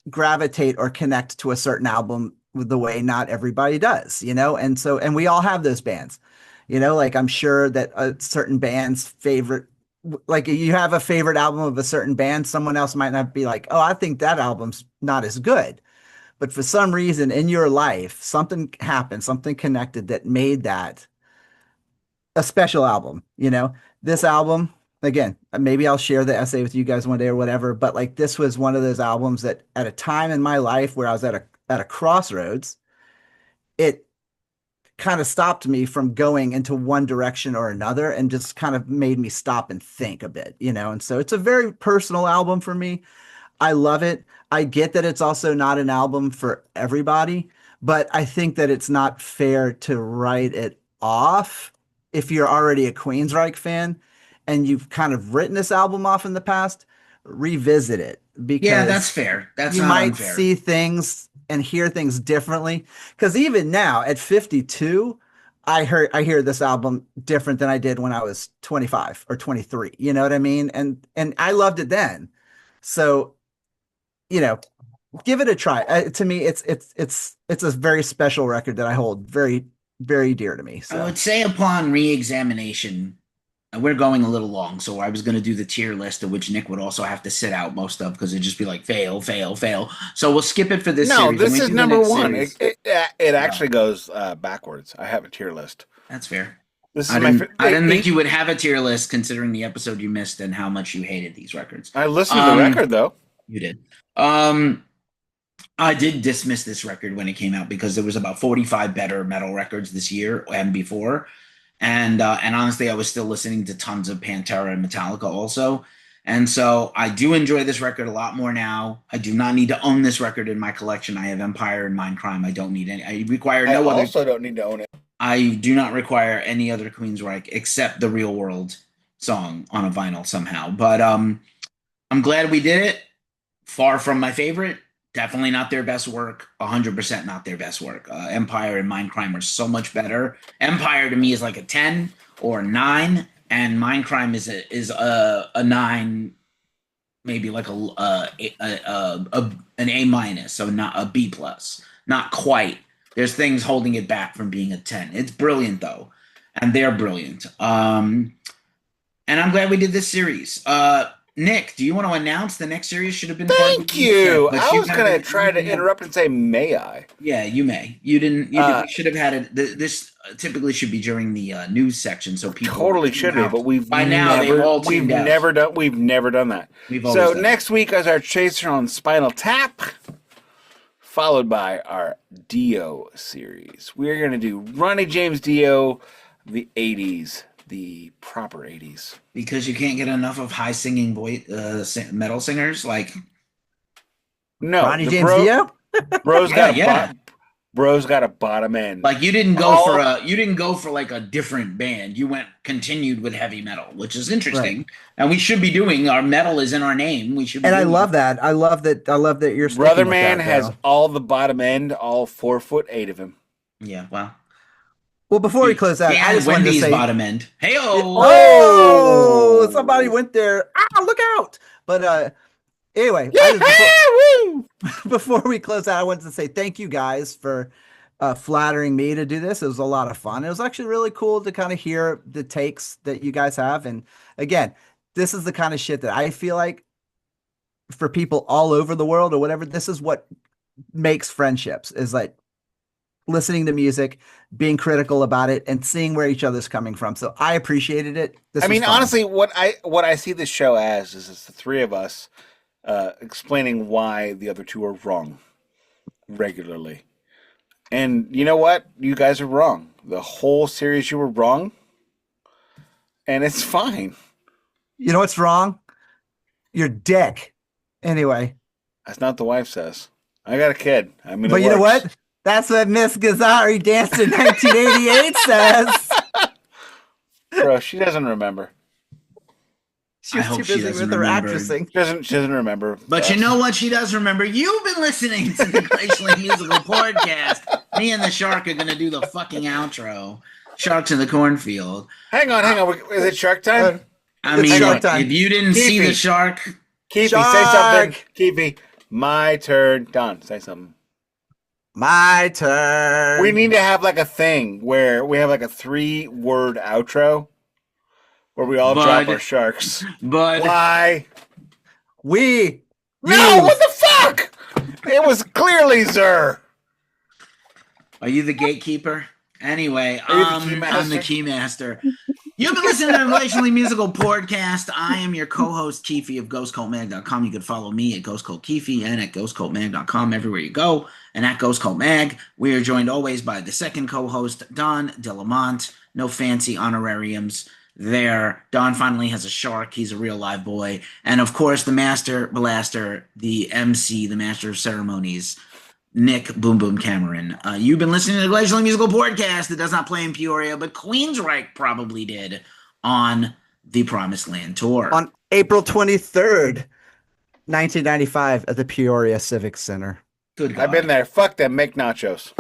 gravitate or connect to a certain album with the way not everybody does, and we all have those bands, like I'm sure that a certain band's favorite, like you have a favorite album of a certain band, someone else might not be like, oh, I think that album's not as good. But for some reason in your life, something happened, something connected that made that a special album. This album, again, maybe I'll share the essay with you guys one day or whatever, but like this was one of those albums that at a time in my life where I was at a crossroads, it kind of stopped me from going into one direction or another and just kind of made me stop and think a bit, you know? And so it's a very personal album for me. I love it. I get that it's also not an album for everybody, but I think that it's not fair to write it off if you're already a Queensryche fan and you've kind of written this album off in the past, revisit it because Yeah, that's fair. That's you not might unfair. see things and hear things differently. Because even now at 52, I hear this album different than I did when I was 25 or 23. You know what I mean? And I loved it then. So, you know, give it a try. To me, it's a very special record that I hold very, very dear to me. I So would say upon re-examination, and we're going a little long, so I was going to do the tier list, of which Nick would also have to sit out most of because it'd just be like fail, fail, fail. So we'll skip it for this No, series. this and we is do the number next one. series. It actually goes backwards. I have a tier list. That's fair. This is I my. didn't think you would have a tier list considering the episode you missed and how much you hated these records. I listened to the record though. You did. I did dismiss this record when it came out because there was about 45 better metal records this year and before. And honestly, I was still listening to tons of Pantera and Metallica also. And so I do enjoy this record a lot more now. I do not need to own this record in my collection. I have Empire and Mindcrime. I don't need any. I require no other. I also don't need to own it. I do not require any other Queensryche except the Real World song on a vinyl somehow. But I'm glad we did it. Far from my favorite. Definitely not their best work. 100% not their best work. Empire and Mindcrime are so much better. Empire to me is like a 10 or a 9, and Mindcrime is a 9, maybe like an A minus, so not a B plus. Not quite. There's things holding it back from being a 10. It's brilliant though, and they're brilliant. And I'm glad we did this series. Nick, do you want to announce the next series should have been? Thank you. I was going to try to interrupt and say, may I? Yeah, you may. You didn't. You should have had it. This typically should be during the news section, so people Totally should be, but we've never done that. We've So done next week is our chaser on Spinal Tap, followed by our Dio series. We're going to do Ronnie James Dio, the 80s. The proper 80s. Because you can't get enough of high singing metal singers like Ronnie James Dio. Bro's got a bottom end. Like you didn't go for like a different band. You continued with heavy metal, which is interesting. Right. And we should be doing our metal is in our name. We should. I love that. I love that you're. Brother Man has all the bottom end, all 4'8" of him. Yeah. Wow. Well, before we close out, I just wanted to say bottom end. Hey, somebody went there. Look out! But anyway, before we close out, I wanted to say thank you guys for flattering me to do this. It was a lot of fun. It was actually really cool to kind of hear the takes that you guys have. And again, this is the kind of shit that I feel like for people all over the world or whatever, this is what makes friendships, is like listening to music, being critical about it, and seeing where each other's coming from. So I appreciated it. Honestly, what I see this show as is it's the three of us explaining why the other two are wrong regularly. And you know what? You guys are wrong. The whole series you were wrong. And it's fine. You know what's wrong? Your dick. Anyway. That's not the wife says. I got a kid. But you know what? That's what Miss Gazzari danced in 1988 says. Bro, she doesn't remember. She was too busy with her actressing. She doesn't remember. But you know what she does remember? You've been listening to the Glacially Musical Podcast. Me and the Shark are going to do the fucking outro. Sharks in the Cornfield. Hang on. Is it Shark time? If you didn't see the Shark. Keefy, say something. Keefy, my turn. Don, say something. My turn. We need to have like a thing where we have like a 3-word outro where we all drop our sharks. But why? No, what the fuck? It was clearly Zer. Are you the gatekeeper? Anyway, I'm the keymaster. You've been listening to the Glacially Musical Podcast. I am your co-host, Keefy of GhostCultMag.com. You can follow me at GhostCultKeefy and at GhostCultMag.com everywhere you go, and at GhostCultMag. We are joined always by the second co-host, Don Delamont. No fancy honorariums there. Don finally has a shark. He's a real live boy. And, of course, the Master Blaster, the MC, the Master of Ceremonies, Nick Boom Boom Cameron. You've been listening to the Glacially Musical Podcast that does not play in Peoria, but Queensryche probably did on the Promised Land Tour. On April 23rd, 1995 at the Peoria Civic Center. Good God. I've been there. Fuck them. Make nachos.